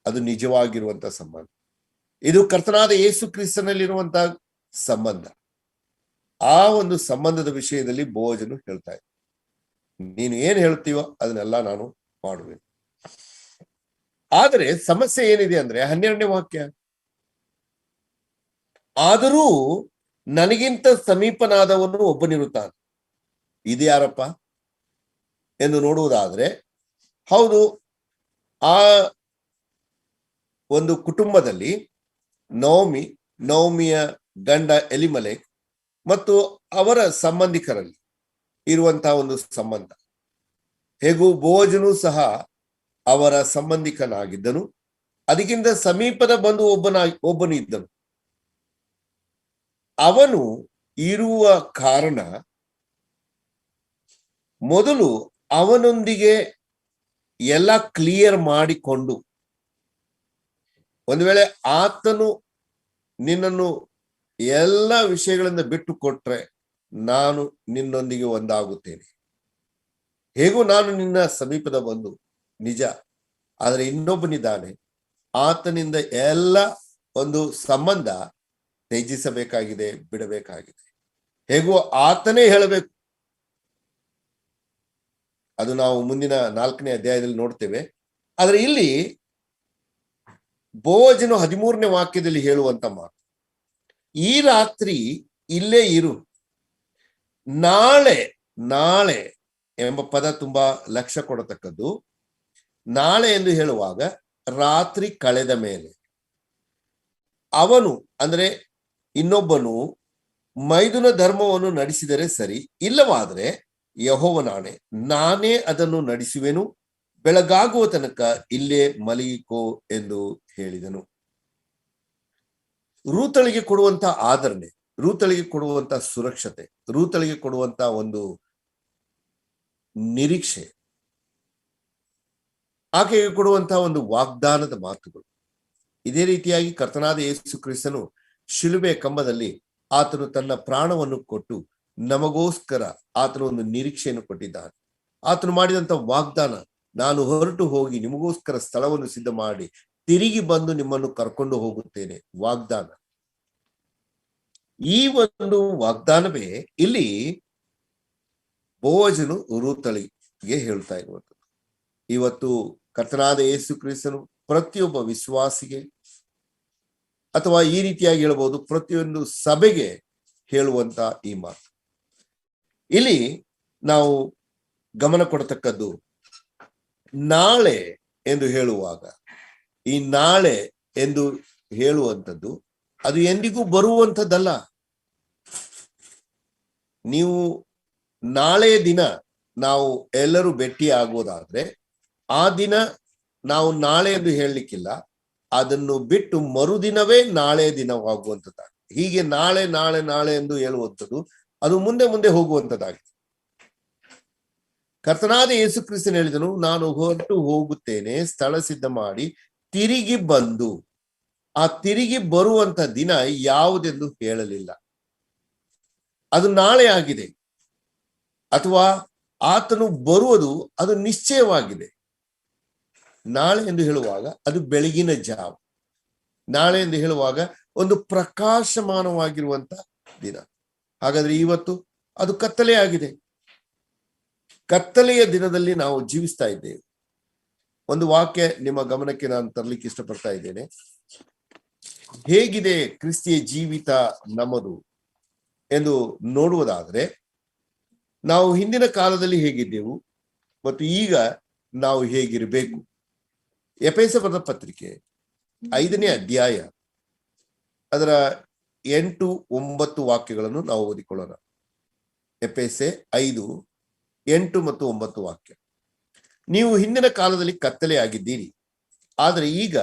ಅದು ನಿಜವಾಗಿರುವಂತ ಸಂಬಂಧ. ಇದು ಕರ್ತನಾದ ಯೇಸು ಕ್ರಿಸ್ತನಲ್ಲಿರುವಂತಹ ಸಂಬಂಧ. ಆ ಒಂದು ಸಂಬಂಧದ ವಿಷಯದಲ್ಲಿ ಬೋಜನು ಹೇಳ್ತಾ ಇದ್ದ, ನೀನು ಏನ್ ಹೇಳ್ತೀವೋ ಅದನ್ನೆಲ್ಲ ನಾನು ಮಾಡುವೆನು. ಆದರೆ ಸಮಸ್ಯೆ ಏನಿದೆ ಅಂದ್ರೆ 12ನೇ ವಾಕ್ಯ, ಆದರೂ ನನಗಿಂತ ಸಮೀಪನಾದವನು ಒಬ್ಬನಿರುತ್ತಾನೆ. ಇದು ಯಾರಪ್ಪ ಎಂದು ನೋಡುವುದಾದ್ರೆ, ಹೌದು, ಆ ಒಂದು ಕುಟುಂಬದಲ್ಲಿ ನೌಮಿಯ ಗಂಡ ಎಲಿಮಲೆಕ್ ಮತ್ತು ಅವರ ಸಂಬಂಧಿಕರಲ್ಲಿ ಇರುವಂತಹ ಒಂದು ಸಂಬಂಧ. ಹೇಗೂ ಬೋಜನು ಸಹ ಅವರ ಸಂಬಂಧಿಕನಾಗಿದ್ದನು. ಅದಕ್ಕಿಂತ ಸಮೀಪದ ಬಂಧು ಒಬ್ಬನು ಇದ್ದನು. ಅವನು ಇರುವ ಕಾರಣ ಮೊದಲು ಅವನೊಂದಿಗೆ ಎಲ್ಲ ಕ್ಲಿಯರ್ ಮಾಡಿಕೊಂಡು, ಒಂದು ವೇಳೆ ಆತನು ನಿನ್ನನ್ನು ಎಲ್ಲ ವಿಷಯಗಳಿಂದ ಬಿಟ್ಟು ಕೊಟ್ರೆ ನಾನು ನಿನ್ನೊಂದಿಗೆ ಒಂದಾಗುತ್ತೇನೆ. ಹೇಗೂ ನಾನು ನಿನ್ನ ಸಮೀಪದ ಬಂಧು ನಿಜ, ಆದರೆ ಇನ್ನೊಬ್ಬನಿದ್ದಾನೆ, ಆತನಿಂದ ಎಲ್ಲ ಒಂದು ಸಂಬಂಧ ತ್ಯಜಿಸಬೇಕಾಗಿದೆ, ಬಿಡಬೇಕಾಗಿದೆ. ಹೇಗೂ ಆತನೇ ಹೇಳಬೇಕು, ಅದು ನಾವು ಮುಂದಿನ 4ನೇ ಅಧ್ಯಾಯದಲ್ಲಿ ನೋಡ್ತೇವೆ. ಆದ್ರೆ ಇಲ್ಲಿ ಬೋವಜನು 13ನೇ ವಾಕ್ಯದಲ್ಲಿ ಹೇಳುವಂತ ಮಾತು, ಈ ರಾತ್ರಿ ಇಲ್ಲೇ ಇರು, ನಾಳೆ ನಾಳೆ ಎಂಬ ಪದ ತುಂಬಾ ಲಕ್ಷ್ಯ ಕೊಡತಕ್ಕದ್ದು. ನಾಳೆ ಎಂದು ಹೇಳುವಾಗ ರಾತ್ರಿ ಕಳೆದ ಮೇಲೆ ಅವನು ಅಂದ್ರೆ ಇನ್ನೊಬ್ಬನು ಮೈದುನ ಧರ್ಮವನ್ನು ನಡೆಸಿದರೆ ಸರಿ, ಇಲ್ಲವಾದ್ರೆ ಯೆಹೋವನಾಣೆ ನಾನೇ ಅದನ್ನು ನಡೆಸುವೆನು, ಬೆಳಗಾಗುವ ತನಕ ಇಲ್ಲೇ ಮಲಗಿಕೋ ಎಂದು ಹೇಳಿದನು. ರೂತಳಿಗೆ ಕೊಡುವಂತ ಆದರಣೆ, ರೂತಳಿಗೆ ಕೊಡುವಂತ ಸುರಕ್ಷತೆ, ರೂತಳಿಗೆ ಕೊಡುವಂತ ಒಂದು ನಿರೀಕ್ಷೆ, ಆಕೆಗೆ ಕೊಡುವಂತಹ ಒಂದು ವಾಗ್ದಾನದ ಮಾತುಗಳು. ಇದೇ ರೀತಿಯಾಗಿ ಕರ್ತನಾದ ಯೇಸು ಕ್ರಿಸ್ತನು ಶಿಲುಬೆ ಕಂಬದಲ್ಲಿ ಆತನು ತನ್ನ ಪ್ರಾಣವನ್ನು ಕೊಟ್ಟು ನಮಗೋಸ್ಕರ ಆತನ ಒಂದು ನಿರೀಕ್ಷೆಯನ್ನು ಕೊಟ್ಟಿದ್ದಾನೆ. ಆತನು ಮಾಡಿದಂತ ವಾಗ್ದಾನ, ನಾನು ಹೊರಟು ಹೋಗಿ ನಿಮಗೋಸ್ಕರ ಸ್ಥಳವನ್ನು ಸಿದ್ಧ ಮಾಡಿ ತಿರುಗಿ ಬಂದು ನಿಮ್ಮನ್ನು ಕರ್ಕೊಂಡು ಹೋಗುತ್ತೇನೆ, ವಾಗ್ದಾನ. ಈ ಒಂದು ವಾಗ್ದಾನವೇ ಇಲ್ಲಿ ಬೋವಜನು ರೂತಳಿಗೆ ಹೇಳ್ತಾ ಇರುವಂಥದ್ದು. ಇವತ್ತು ಕರ್ತನಾದ ಯೇಸು ಕ್ರಿಸ್ತನು ಪ್ರತಿಯೊಬ್ಬ ವಿಶ್ವಾಸಿಗೆ, ಅಥವಾ ಈ ರೀತಿಯಾಗಿ ಹೇಳ್ಬೋದು ಪ್ರತಿಯೊಂದು ಸಭೆಗೆ ಹೇಳುವಂತ ಈ ಮಾತು. ಇಲ್ಲಿ ನಾವು ಗಮನ ಕೊಡತಕ್ಕದ್ದು, ನಾಳೆ ಎಂದು ಹೇಳುವಾಗ, ಈ ನಾಳೆ ಎಂದು ಹೇಳುವಂಥದ್ದು ಅದು ಎಂದಿಗೂ ಬರುವಂಥದ್ದಲ್ಲ. ನೀವು ನಾಳೆ ದಿನ ನಾವು ಎಲ್ಲರೂ ಭೇಟಿ ಆಗೋದಾದ್ರೆ ಆ ದಿನ ನಾವು ನಾಳೆ ಎಂದು ಹೇಳಲಿಕ್ಕಿಲ್ಲ, ಅದನ್ನು ಬಿಟ್ಟು ಮರುದಿನವೇ ನಾಳೆ ದಿನವಾಗುವಂಥದ್ದಾಗಿದೆ. ಹೀಗೆ ನಾಳೆ ನಾಳೆ ನಾಳೆ ಎಂದು ಹೇಳುವಂಥದ್ದು ಅದು ಮುಂದೆ ಮುಂದೆ ಹೋಗುವಂಥದ್ದಾಗಿದೆ. ಕರ್ತನಾದ ಯೇಸು ಕ್ರಿಸ್ತನು ಹೇಳಿದನು, ನಾನು ಹೊರಟು ಹೋಗುತ್ತೇನೆ, ಸ್ಥಳ ಸಿದ್ಧ ಮಾಡಿ ತಿರುಗಿ ಬಂದು. ಆ ತಿರುಗಿ ಬರುವಂತ ದಿನ ಯಾವುದೆಂದು ಹೇಳಲಿಲ್ಲ. ಅದು ನಾಳೆ ಆಗಿದೆ, ಅಥವಾ ಆತನು ಬರುವುದು ಅದು ನಿಶ್ಚಯವಾಗಿದೆ. ನಾಳೆ ಎಂದು ಹೇಳುವಾಗ ಅದು ಬೆಳಗಿನ ಜಾವ, ನಾಳೆ ಎಂದು ಹೇಳುವಾಗ ಒಂದು ಪ್ರಕಾಶಮಾನವಾಗಿರುವಂತ ದಿನ. ಹಾಗಾದ್ರೆ ಇವತ್ತು ಅದು ಕತ್ತಲೆ ಆಗಿದೆ. ಕತ್ತಲೆಯ ದಿನದಲ್ಲಿ ನಾವು ಜೀವಿಸ್ತಾ ಇದ್ದೇವೆ. ಒಂದು ವಾಕ್ಯ ನಿಮ್ಮ ಗಮನಕ್ಕೆ ನಾನು ತರಲಿಕ್ಕೆ ಇಷ್ಟಪಡ್ತಾ ಇದ್ದೇನೆ. ಹೇಗಿದೆ ಕ್ರಿಸ್ತಿಯ ಜೀವಿತ ನಮ್ಮದು ಎಂದು ನೋಡುವುದಾದ್ರೆ, ನಾವು ಹಿಂದಿನ ಕಾಲದಲ್ಲಿ ಹೇಗಿದ್ದೆವು ಮತ್ತು ಈಗ ನಾವು ಹೇಗಿರಬೇಕು. ಎಫೆಸ ಬರೆದ ಪತ್ರಿಕೆ 5ನೇ ಅಧ್ಯಾಯ ಅದರ 8, 9 ವಾಕ್ಯಗಳನ್ನು ನಾವು ಓದಿಕೊಳ್ಳೋಣ. ಎಫೆಸೆ 5, 8 ಮತ್ತು 9 ವಾಕ್ಯ. ನೀವು ಹಿಂದಿನ ಕಾಲದಲ್ಲಿ ಕತ್ತಲೆ ಆಗಿದ್ದೀರಿ, ಆದರೆ ಈಗ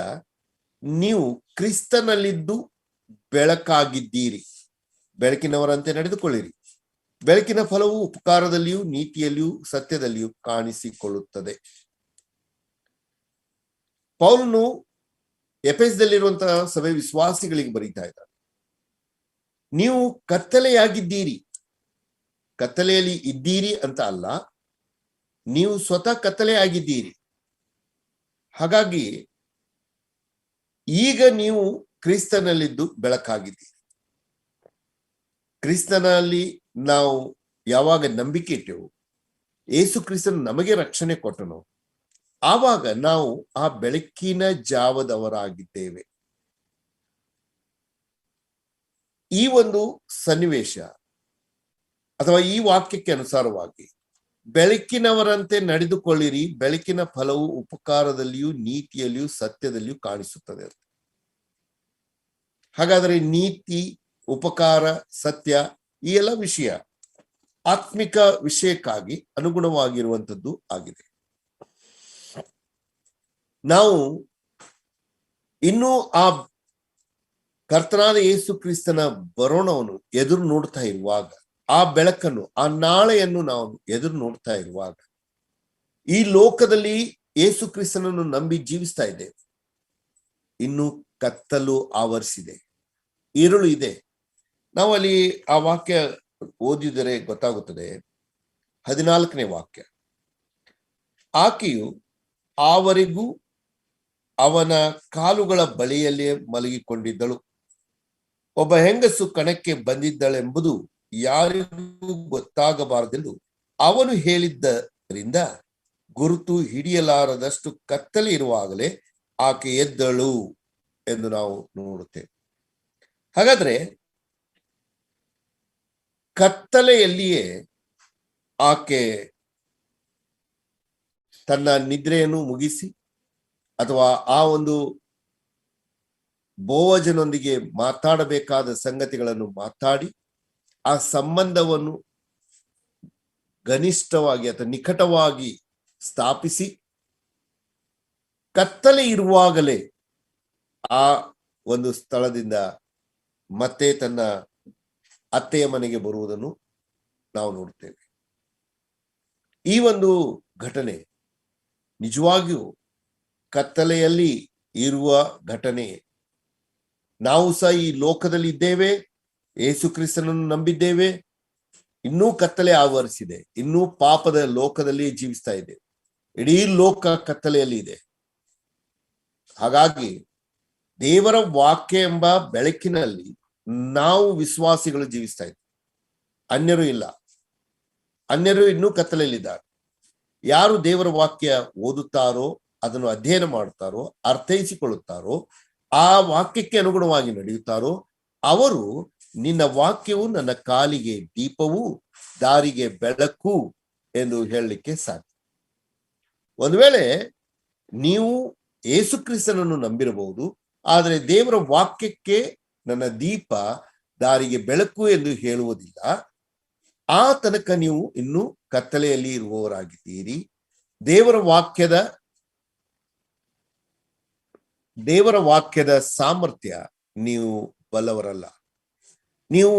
ನೀವು ಕ್ರಿಸ್ತನಲ್ಲಿದ್ದು ಬೆಳಕಾಗಿದ್ದೀರಿ. ಬೆಳಕಿನವರಂತೆ ನಡೆದುಕೊಳ್ಳಿರಿ. ಬೆಳಕಿನ ಫಲವು ಉಪಕಾರದಲ್ಲಿಯೂ ನೀತಿಯಲ್ಲಿಯೂ ಸತ್ಯದಲ್ಲಿಯೂ ಕಾಣಿಸಿಕೊಳ್ಳುತ್ತದೆ. ಪೌಲನು ಎಫೆಸದಲ್ಲಿರುವಂತಹ ಸಭೆ ವಿಶ್ವಾಸಿಗಳಿಗೆ ಬರೀತಾ ಇದ್ದಾರೆ, ನೀವು ಕತ್ತಲೆಯಾಗಿದ್ದೀರಿ. ಕತ್ತಲೆಯಲ್ಲಿ ಇದ್ದೀರಿ ಅಂತ ಅಲ್ಲ, ನೀವು ಸ್ವತಃ ಕತ್ತಲೆ ಆಗಿದ್ದೀರಿ. ಹಾಗಾಗಿ ಈಗ ನೀವು ಕ್ರಿಸ್ತನಲ್ಲಿದ್ದು ಬೆಳಕಾಗಿದ್ದೀರಿ. ಕ್ರಿಸ್ತನಲ್ಲಿ ನಾವು ಯಾವಾಗ ನಂಬಿಕೆ ಇಟ್ಟೆವು, ಯೇಸು ಕ್ರಿಸ್ತನು ನಮಗೆ ರಕ್ಷಣೆ ಕೊಟ್ಟನು, ಆವಾಗ ನಾವು ಆ ಬೆಳಕಿನ ಜಾವದವರಾಗಿದ್ದೇವೆ. ಈ ಒಂದು ಸನ್ನಿವೇಶ ಅಥವಾ ಈ ವಾಕ್ಯಕ್ಕೆ ಅನುಸಾರವಾಗಿ ಬೆಳಕಿನವರಂತೆ ನಡೆದುಕೊಳ್ಳಿರಿ, ಬೆಳಕಿನ ಫಲವು ಉಪಕಾರದಲ್ಲಿಯೂ ನೀತಿಯಲ್ಲಿಯೂ ಸತ್ಯದಲ್ಲಿಯೂ ಕಾಣಿಸುತ್ತದೆ. ಹಾಗಾದರೆ ನೀತಿ, ಉಪಕಾರ, ಸತ್ಯ ಈ ಎಲ್ಲ ವಿಷಯ ಆತ್ಮಿಕ ವಿಷಯಕ್ಕಾಗಿ ಅನುಗುಣವಾಗಿರುವಂಥದ್ದು ಆಗಿದೆ. ನಾವು ಇನ್ನೂ ಆ ಕರ್ತನಾದ ಯೇಸು ಕ್ರಿಸ್ತನ ಬರೋಣವನ್ನು ಎದುರು ನೋಡ್ತಾ ಇರುವಾಗ, ಆ ಬೆಳಕನ್ನು, ಆ ನಾಳೆಯನ್ನು ನಾವು ಎದುರು ನೋಡ್ತಾ ಇರುವಾಗ, ಈ ಲೋಕದಲ್ಲಿ ಯೇಸು ಕ್ರಿಸ್ತನನ್ನು ನಂಬಿ ಜೀವಿಸ್ತಾ ಇದ್ದೇವೆ. ಇನ್ನು ಕತ್ತಲು ಆವರಿಸಿದೆ, ഇരുಳು ಇದೆ. ನಾವು ಅಲ್ಲಿ ಆ ವಾಕ್ಯ ಓದಿದರೆ ಗೊತ್ತಾಗುತ್ತದೆ. 14ನೇ ವಾಕ್ಯ, ಆಕೆಯು ಆವರೆಗೂ ಅವನ ಕಾಲುಗಳ ಬಳಿಯಲ್ಲೇ ಮಲಗಿಕೊಂಡಿದ್ದಳು. ಒಬ್ಬ ಹೆಂಗಸು ಕಣಕ್ಕೆ ಬಂದಿದ್ದಳೆಂಬುದು ಯಾರಿಗೂ ಗೊತ್ತಾಗಬಾರದೆಂದು ಅವನು ಹೇಳಿದ್ದ ರಿಂದ ಗುರುತು ಹಿಡಿಯಲಾರದಷ್ಟು ಕತ್ತಲೆ ಇರುವಾಗಲೇ ಆಕೆ ಎದ್ದಳು ಎಂದು ನಾವು ನೋಡುತ್ತೇವೆ. ಹಾಗಾದ್ರೆ ಕತ್ತಲೆಯಲ್ಲಿಯೇ ಆಕೆ ತನ್ನ ನಿದ್ರೆಯನ್ನು ಮುಗಿಸಿ ಅಥವಾ ಆ ಒಂದು ಬೋವಜನೊಂದಿಗೆ ಮಾತಾಡಬೇಕಾದ ಸಂಗತಿಗಳನ್ನು ಮಾತಾಡಿ ಆ ಸಂಬಂಧವನ್ನು ಘನಿಷ್ಠವಾಗಿ ಅಥವಾ ನಿಕಟವಾಗಿ ಸ್ಥಾಪಿಸಿ ಕತ್ತಲೆ ಇರುವಾಗಲೇ ಆ ಒಂದು ಸ್ಥಳದಿಂದ ಮತ್ತೆ ತನ್ನ ಅತ್ತೆಯ ಮನೆಗೆ ಬರುವುದನ್ನು ನಾವು ನೋಡ್ತೇವೆ. ಈ ಒಂದು ಘಟನೆ ನಿಜವಾಗಿಯೂ ಕತ್ತಲೆಯಲ್ಲಿ ಇರುವ ಘಟನೆ. ನಾವು ಸಹ ಈ ಲೋಕದಲ್ಲಿ ಇದ್ದೇವೆ, ಯೇಸು ಕ್ರಿಸ್ತನನ್ನು ನಂಬಿದ್ದೇವೆ, ಇನ್ನೂ ಕತ್ತಲೆ ಆವರಿಸಿದೆ, ಇನ್ನೂ ಪಾಪದ ಲೋಕದಲ್ಲಿ ಜೀವಿಸ್ತಾ ಇದೆ. ಇಡೀ ಲೋಕ ಕತ್ತಲೆಯಲ್ಲಿ ಇದೆ. ಹಾಗಾಗಿ ದೇವರ ವಾಕ್ಯ ಎಂಬ ಬೆಳಕಿನಲ್ಲಿ ನಾವು ವಿಶ್ವಾಸಿಗಳು ಜೀವಿಸ್ತಾ ಇದ್ದೇವೆ. ಅನ್ಯರು ಇಲ್ಲ, ಅನ್ಯರು ಇನ್ನೂ ಕತ್ತಲೆಯಲ್ಲಿದ್ದಾರೆ. ಯಾರು ದೇವರ ವಾಕ್ಯ ಓದುತ್ತಾರೋ, ಅದನ್ನು ಅಧ್ಯಯನ ಮಾಡುತ್ತಾರೋ, ಅರ್ಥೈಸಿಕೊಳ್ಳುತ್ತಾರೋ, ಆ ವಾಕ್ಯಕ್ಕೆ ಅನುಗುಣವಾಗಿ ನಡೆಯುತ್ತಾರೋ ಅವರು ನಿನ್ನ ವಾಕ್ಯವು ನನ್ನ ಕಾಲಿಗೆ ದೀಪವು ದಾರಿಗೆ ಬೆಳಕು ಎಂದು ಹೇಳಲಿಕ್ಕೆ ಸಾಧ್ಯ. ಒಂದು ವೇಳೆ ನೀವು ಯೇಸು ಕ್ರಿಸ್ತನನ್ನು ನಂಬಿರಬಹುದು, ಆದರೆ ದೇವರ ವಾಕ್ಯಕ್ಕೆ ನನ್ನ ದೀಪ ದಾರಿಗೆ ಬೆಳಕು ಎಂದು ಹೇಳುವುದಿಲ್ಲ. ಆ ತನಕ ನೀವು ಇನ್ನೂ ಕತ್ತಲೆಯಲ್ಲಿ ಇರುವವರಾಗಿದ್ದೀರಿ. ದೇವರ ವಾಕ್ಯದ ಸಾಮರ್ಥ್ಯ ನೀವು ಬಲ್ಲವರಲ್ಲ. ನೀವು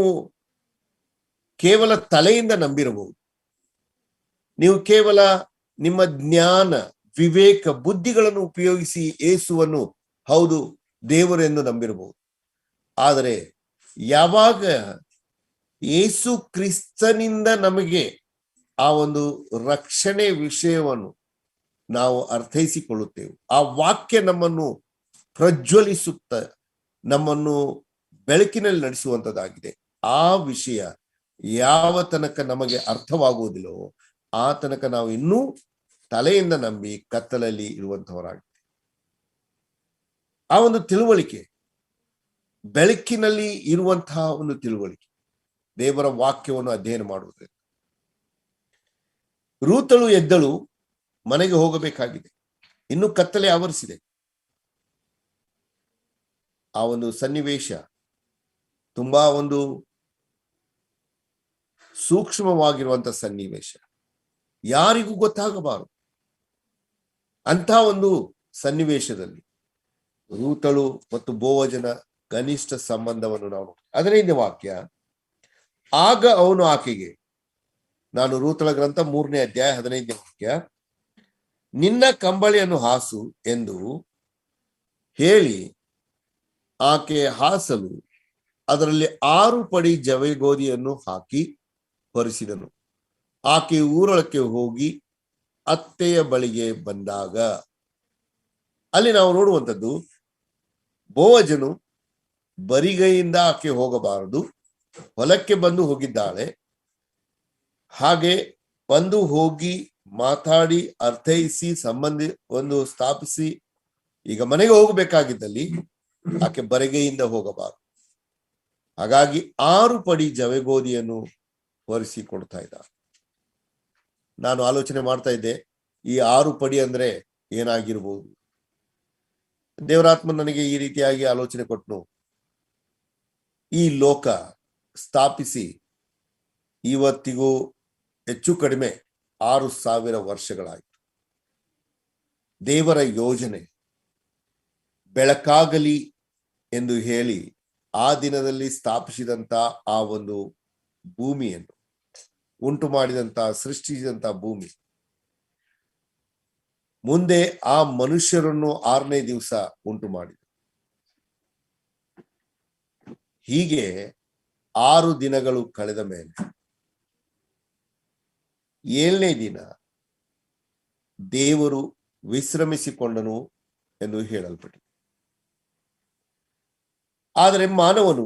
ಕೇವಲ ತಲೆಯಿಂದ ನಂಬಿರಬಹುದು, ನೀವು ಕೇವಲ ನಿಮ್ಮ ಜ್ಞಾನ, ವಿವೇಕ, ಬುದ್ಧಿಗಳನ್ನು ಉಪಯೋಗಿಸಿ ಯೇಸುವನ್ನು ಹೌದು ದೇವರು ಎಂದು ನಂಬಿರಬಹುದು. ಆದರೆ ಯಾವಾಗ ಯೇಸು ಕ್ರಿಸ್ತನಿಂದ ನಮಗೆ ಆ ಒಂದು ರಕ್ಷಣೆ ವಿಷಯವನ್ನು ನಾವು ಅರ್ಥೈಸಿಕೊಳ್ಳುತ್ತೇವೆ, ಆ ವಾಕ್ಯ ನಮ್ಮನ್ನು ಪ್ರಜ್ವಲಿಸುತ್ತ ನಮ್ಮನ್ನು ಬೆಳಕಿನಲ್ಲಿ ನಡೆಸುವಂಥದ್ದಾಗಿದೆ. ಆ ವಿಷಯ ಯಾವ ತನಕ ನಮಗೆ ಅರ್ಥವಾಗುವುದಿಲ್ಲವೋ ಆ ತನಕ ನಾವು ಇನ್ನೂ ತಲೆಯಿಂದ ನಂಬಿ ಕತ್ತಲಲ್ಲಿ ಇರುವಂತವರಾಗಿದೆ. ಆ ಒಂದು ತಿಳುವಳಿಕೆ, ಬೆಳಕಿನಲ್ಲಿ ಇರುವಂತಹ ಒಂದು ತಿಳುವಳಿಕೆ, ದೇವರ ವಾಕ್ಯವನ್ನು ಅಧ್ಯಯನ ಮಾಡುವುದರಿಂದ. ರೂತಳು ಎದ್ದಳು ಮನೆಗೆ ಹೋಗಬೇಕಾಗಿದೆ, ಇನ್ನು ಕತ್ತಲೆ ಆವರಿಸಿದೆ. ಆ ಒಂದು ಸನ್ನಿವೇಶ ತುಂಬಾ ಒಂದು ಸೂಕ್ಷ್ಮವಾಗಿರುವಂತಹ ಸನ್ನಿವೇಶ, ಯಾರಿಗೂ ಗೊತ್ತಾಗಬಾರದು. ಅಂತ ಒಂದು ಸನ್ನಿವೇಶದಲ್ಲಿ ರೂತಳು ಮತ್ತು ಬೋವಜನ ಕನಿಷ್ಠ ಸಂಬಂಧವನ್ನು ನಾವು ನೋಡ್ತೀವಿ. 15ನೇ ವಾಕ್ಯ, ಆಗ ಅವನು ಆಕೆಗೆ, ನಾನು ರೂತಳ ಗ್ರಂಥ 3ನೇ ಅಧ್ಯಾಯ 15ನೇ ವಾಕ್ಯ, ನಿನ್ನ ಕಂಬಳಿಯನ್ನು ಹಾಸು ಎಂದು ಹೇಳಿ ಆಕೆ ಹಾಸಲು ಅದರಲ್ಲಿ 6 ಪಡಿ ಜವೆಗೋದಿಯನ್ನು ಹಾಕಿ ಹೊರಿಸಿದನು. ಆಕೆ ಊರೊಳಕ್ಕೆ ಹೋಗಿ ಅತ್ತೆಯ ಬಳಿಗೆ ಬಂದಾಗ ಅಲ್ಲಿ ನಾವು ನೋಡುವಂಥದ್ದು, ಬೋವಜನು ಬರಿಗೈಯಿಂದ ಆಕೆ ಹೋಗಬಾರದು, ಹೊಲಕ್ಕೆ ಬಂದು ಹೋಗಿದ್ದಾಳೆ. ಹಾಗೆ ಬಂದು ಹೋಗಿ ಮಾತಾಡಿ ಅರ್ಥೈಸಿ ಸಂಬಂಧ ಒಂದು ಸ್ಥಾಪಿಸಿ ಈಗ ಮನೆಗೆ ಹೋಗಬೇಕಾಗಿದ್ದಲ್ಲಿ ಆಕೆ ಬರಿಗೈಯಿಂದ ಹೋಗಬಾರದು. ಹಾಗಾಗಿ 6 ಪಡಿ ಜವೆಗೋದಿಯನ್ನು ಹೊರಿಸಿ ಕೊಡ್ತಾ ಇದ್ದ. ನಾನು ಆಲೋಚನೆ ಮಾಡ್ತಾ ಇದ್ದೆ, ಈ 6 ಪಡಿ ಅಂದ್ರೆ ಏನಾಗಿರ್ಬೋದು. ದೇವರಾತ್ಮ ನನಗೆ ಈ ರೀತಿಯಾಗಿ ಆಲೋಚನೆ ಕೊಟ್ಟನು. ಈ ಲೋಕ ಸ್ಥಾಪಿಸಿ ಇವತ್ತಿಗೂ ಹೆಚ್ಚು ಕಡಿಮೆ 6,000 ವರ್ಷಗಳಾಯಿತು. ದೇವರ ಯೋಜನೆ ಬೆಳಕಾಗಲಿ ಎಂದು ಹೇಳಿ ಆ ದಿನದಲ್ಲಿ ಸ್ಥಾಪಿಸಿದಂತ ಆ ಒಂದು ಭೂಮಿಯನ್ನು ಉಂಟು ಮಾಡಿದಂತ, ಸೃಷ್ಟಿಸಿದಂತ ಭೂಮಿ ಮುಂದೆ ಆ ಮನುಷ್ಯರನ್ನು 6ನೇ ದಿವಸ ಉಂಟು ಮಾಡಿದ. ಹೀಗೆ 6 ದಿನಗಳು ಕಳೆದ ಮೇಲೆ 7ನೇ ದಿನ ದೇವರು ವಿಶ್ರಮಿಸಿಕೊಂಡನು ಎಂದು ಹೇಳಲ್ಪಟ್ಟಿದೆ. ಆದರೆ ಮಾನವನು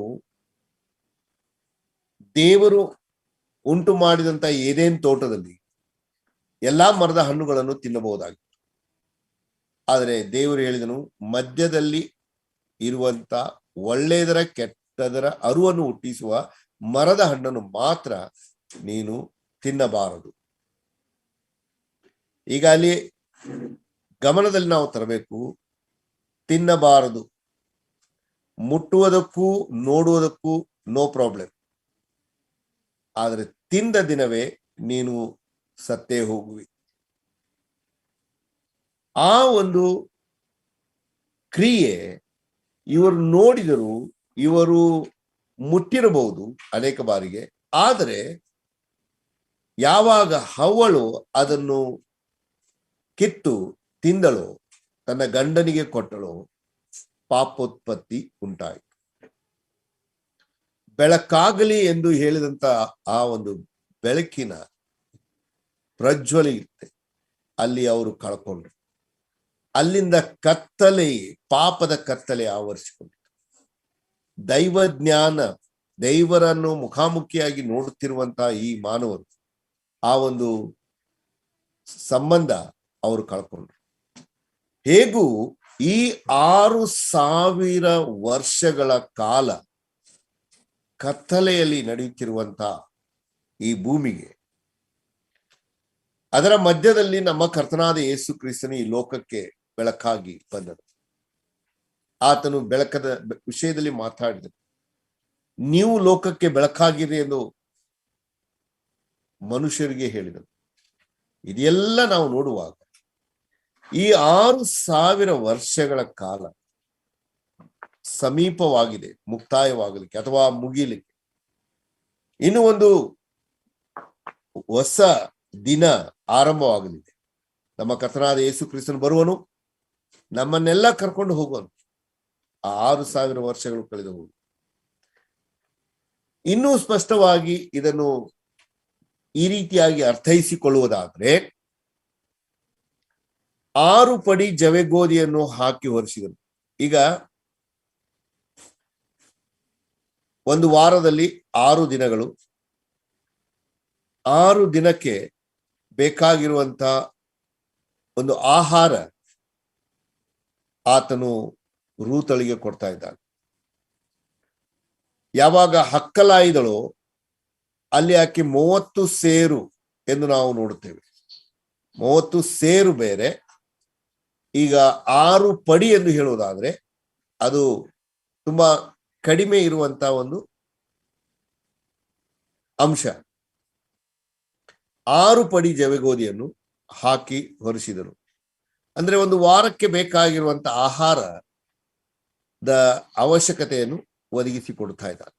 ದೇವರು ಉಂಟು ಮಾಡಿದಂತ ಏದೇನ್ ತೋಟದಲ್ಲಿ ಎಲ್ಲಾ ಮರದ ಹಣ್ಣುಗಳನ್ನು ತಿನ್ನಬಹುದಾಗಿತ್ತು. ಆದರೆ ದೇವರು ಹೇಳಿದನು, ಮಧ್ಯದಲ್ಲಿ ಇರುವಂತ ಒಳ್ಳೆಯದರ ಕೆಟ್ಟದರ ಅರುವನ್ನು ಹುಟ್ಟಿಸುವ ಮರದ ಹಣ್ಣನ್ನು ಮಾತ್ರ ನೀನು ತಿನ್ನಬಾರದು. ಈಗ ಅಲ್ಲಿ ಗಮನದಲ್ಲಿ ನಾವು ತರಬೇಕು, ತಿನ್ನಬಾರದು. ಮುಟ್ಟುವುದಕ್ಕೂ ನೋಡುವುದಕ್ಕೂ ನೋ ಪ್ರಾಬ್ಲಮ್, ಆದರೆ ತಿಂದ ದಿನವೇ ನೀನು ಸತ್ತೇ ಹೋಗುವಿ. ಆ ಒಂದು ಕ್ರಿಯೆ ಇವರು ನೋಡಿದರು, ಇವರು ಮುಟ್ಟಿರಬಹುದು ಅನೇಕ ಬಾರಿಗೆ. ಆದರೆ ಯಾವಾಗ ಹವ್ವಳು ಅದನ್ನು ಕಿತ್ತು ತಿಂದಳೋ, ತನ್ನ ಗಂಡನಿಗೆ ಕೊಟ್ಟಳೋ, ಪಾಪೋತ್ಪತ್ತಿ ಉಂಟಾಯಿತು. ಬೆಳಕಾಗಲಿ ಎಂದು ಹೇಳಿದಂತ ಆ ಒಂದು ಬೆಳಕಿನ ಪ್ರಜ್ವಲಿತೆ ಅಲ್ಲಿ ಅವರು ಕಳ್ಕೊಂಡ್ರು. ಅಲ್ಲಿಂದ ಕತ್ತಲೆ, ಪಾಪದ ಕತ್ತಲೆ ಆವರಿಸಿಕೊಂಡಿತು. ದೈವ ಜ್ಞಾನ, ದೈವರನ್ನು ಮುಖಾಮುಖಿಯಾಗಿ ನೋಡುತ್ತಿರುವಂತಹ ಈ ಮಾನವರು ಆ ಒಂದು ಸಂಬಂಧ ಅವರು ಕಳ್ಕೊಂಡ್ರು. ಹೇಗೂ ಈ 6,000 ವರ್ಷಗಳ ಕಾಲ ಕತ್ತಲೆಯಲ್ಲಿ ನಡೆಯುತ್ತಿರುವಂತಹ ಈ ಭೂಮಿಗೆ, ಅದರ ಮಧ್ಯದಲ್ಲಿ ನಮ್ಮ ಕರ್ತನಾದ ಯೇಸು ಕ್ರಿಸ್ತನು ಈ ಲೋಕಕ್ಕೆ ಬೆಳಕಾಗಿ ಬಂದನು. ಆತನು ಬೆಳಕದ ವಿಷಯದಲ್ಲಿ ಮಾತಾಡಿದನು. ನೀವು ಲೋಕಕ್ಕೆ ಬೆಳಕಾಗಿರಿ ಎಂದು ಮನುಷ್ಯರಿಗೆ ಹೇಳಿದನು. ಇದೆಲ್ಲ ನಾವು ನೋಡುವಾಗ ಈ 6,000 ವರ್ಷಗಳ ಕಾಲ ಸಮೀಪವಾಗಿದೆ, ಮುಕ್ತಾಯವಾಗಲಿಕ್ಕೆ ಅಥವಾ ಮುಗಿಲಿಕ್ಕೆ. ಇನ್ನು ಒಂದು ಹೊಸ ದಿನ ಆರಂಭವಾಗಲಿದೆ. ನಮ್ಮ ಕರ್ತನಾದ ಯೇಸು ಕ್ರಿಸ್ತನು ಬರುವನು, ನಮ್ಮನ್ನೆಲ್ಲ ಕರ್ಕೊಂಡು ಹೋಗುವನು. ಆ 6,000 ವರ್ಷಗಳು ಕಳೆದು ಹೋಗಿ ಇನ್ನೂ ಸ್ಪಷ್ಟವಾಗಿ ಇದನ್ನು ಈ ರೀತಿಯಾಗಿ ಅರ್ಥೈಸಿಕೊಳ್ಳುವುದಾದ್ರೆ, 6 ಪಡಿ ಜವೆಗೋದಿಯನ್ನು ಹಾಕಿ ಹೊರಿಸಿದನು. ಈಗ ಒಂದು ವಾರದಲ್ಲಿ 6 ದಿನಗಳು, 6 ದಿನಕ್ಕೆ ಬೇಕಾಗಿರುವಂತ ಒಂದು ಆಹಾರ ಆತನು ರೂತಳಿಗೆ ಕೊಡ್ತಾ ಇದ್ದಾನೆ. ಯಾವಾಗ ಹಕ್ಕಲಾಯಿದಳೋ ಅಲ್ಲಿ ಆಕೆ 30 ಸೇರು ಎಂದು ನಾವು ನೋಡುತ್ತೇವೆ. 30 ಸೇರು ಬೇರೆ. ಈಗ 6 ಪಡಿ ಎಂದು ಹೇಳುವುದಾದ್ರೆ ಅದು ತುಂಬಾ ಕಡಿಮೆ ಇರುವಂತ ಒಂದು ಅಂಶ. 6 ಪಡಿ ಜವೆಗೋದಿಯನ್ನು ಹಾಕಿ ಹೊರಿಸಿದನು. ಅಂದ್ರೆ ಒಂದು ವಾರಕ್ಕೆ ಬೇಕಾಗಿರುವಂತ ಆಹಾರದ ಅವಶ್ಯಕತೆಯನ್ನು ಒದಗಿಸಿಕೊಡ್ತಾ ಇದ್ದಾನೆ.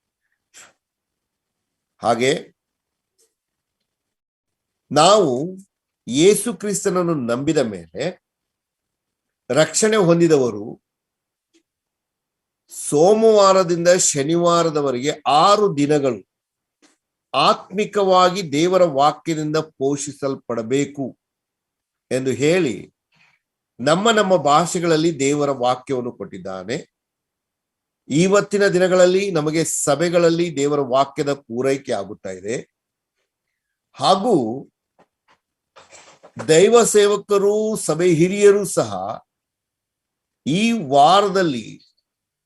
ಹಾಗೆ ನಾವು ಯೇಸು ಕ್ರಿಸ್ತನನ್ನು ನಂಬಿದ ಮೇಲೆ ರಕ್ಷಣೆ ಹೊಂದಿದವರು ಸೋಮವಾರದಿಂದ ಶನಿವಾರದವರೆಗೆ 6 ದಿನಗಳು ಆತ್ಮಿಕವಾಗಿ ದೇವರ ವಾಕ್ಯದಿಂದ ಪೋಷಿಸಲ್ಪಡಬೇಕು ಎಂದು ಹೇಳಿ ನಮ್ಮ ಭಾಷೆಗಳಲ್ಲಿ ದೇವರ ವಾಕ್ಯವನ್ನು ಕೊಟ್ಟಿದ್ದಾನೆ. ಇವತ್ತಿನ ದಿನಗಳಲ್ಲಿ ನಮಗೆ ಸಭೆಗಳಲ್ಲಿ ದೇವರ ವಾಕ್ಯದ ಪೂರೈಕೆ ಆಗುತ್ತಾ ಇದೆ. ಹಾಗೂ ದೈವ ಸೇವಕರು, ಸಭೆ ಹಿರಿಯರು ಸಹ ಈ ವಾರದಲ್ಲಿ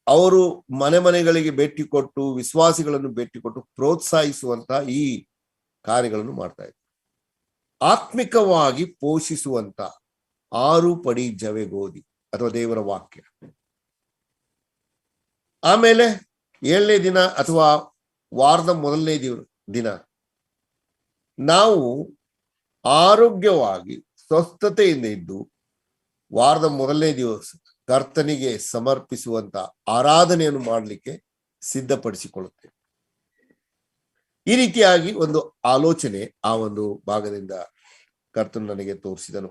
ಅವರು ಮನೆಗಳಿಗೆ ಭೇಟಿ ಕೊಟ್ಟು, ವಿಶ್ವಾಸಿಗಳನ್ನು ಭೇಟಿ ಕೊಟ್ಟು ಪ್ರೋತ್ಸಾಹಿಸುವಂತ ಈ ಕಾರ್ಯಗಳನ್ನು ಮಾಡ್ತಾ ಇದ್ದಾರೆ. ಆತ್ಮಿಕವಾಗಿ ಪೋಷಿಸುವಂತ 6 ಪಡಿ ಜವೆಗೋದಿ ಅಥವಾ ದೇವರ ವಾಕ್ಯ. ಆಮೇಲೆ 7ನೇ ದಿನ ಅಥವಾ ವಾರದ ಮೊದಲನೇ ದಿನ ನಾವು ಆರೋಗ್ಯವಾಗಿ ಸ್ವಸ್ಥತೆಯಿಂದ ಇದ್ದು ವಾರದ ಮೊದಲನೇ ದಿವಸ ಕರ್ತನಿಗೆ ಸಮರ್ಪಿಸುವಂತ ಆರಾಧನೆಯನ್ನು ಮಾಡಲಿಕ್ಕೆ ಸಿದ್ಧಪಡಿಸಿಕೊಳ್ಳುತ್ತೇವೆ. ಈ ರೀತಿಯಾಗಿ ಒಂದು ಆಲೋಚನೆ ಆ ಒಂದು ಭಾಗದಿಂದ ಕರ್ತನು ನನಗೆ ತೋರಿಸಿದನು.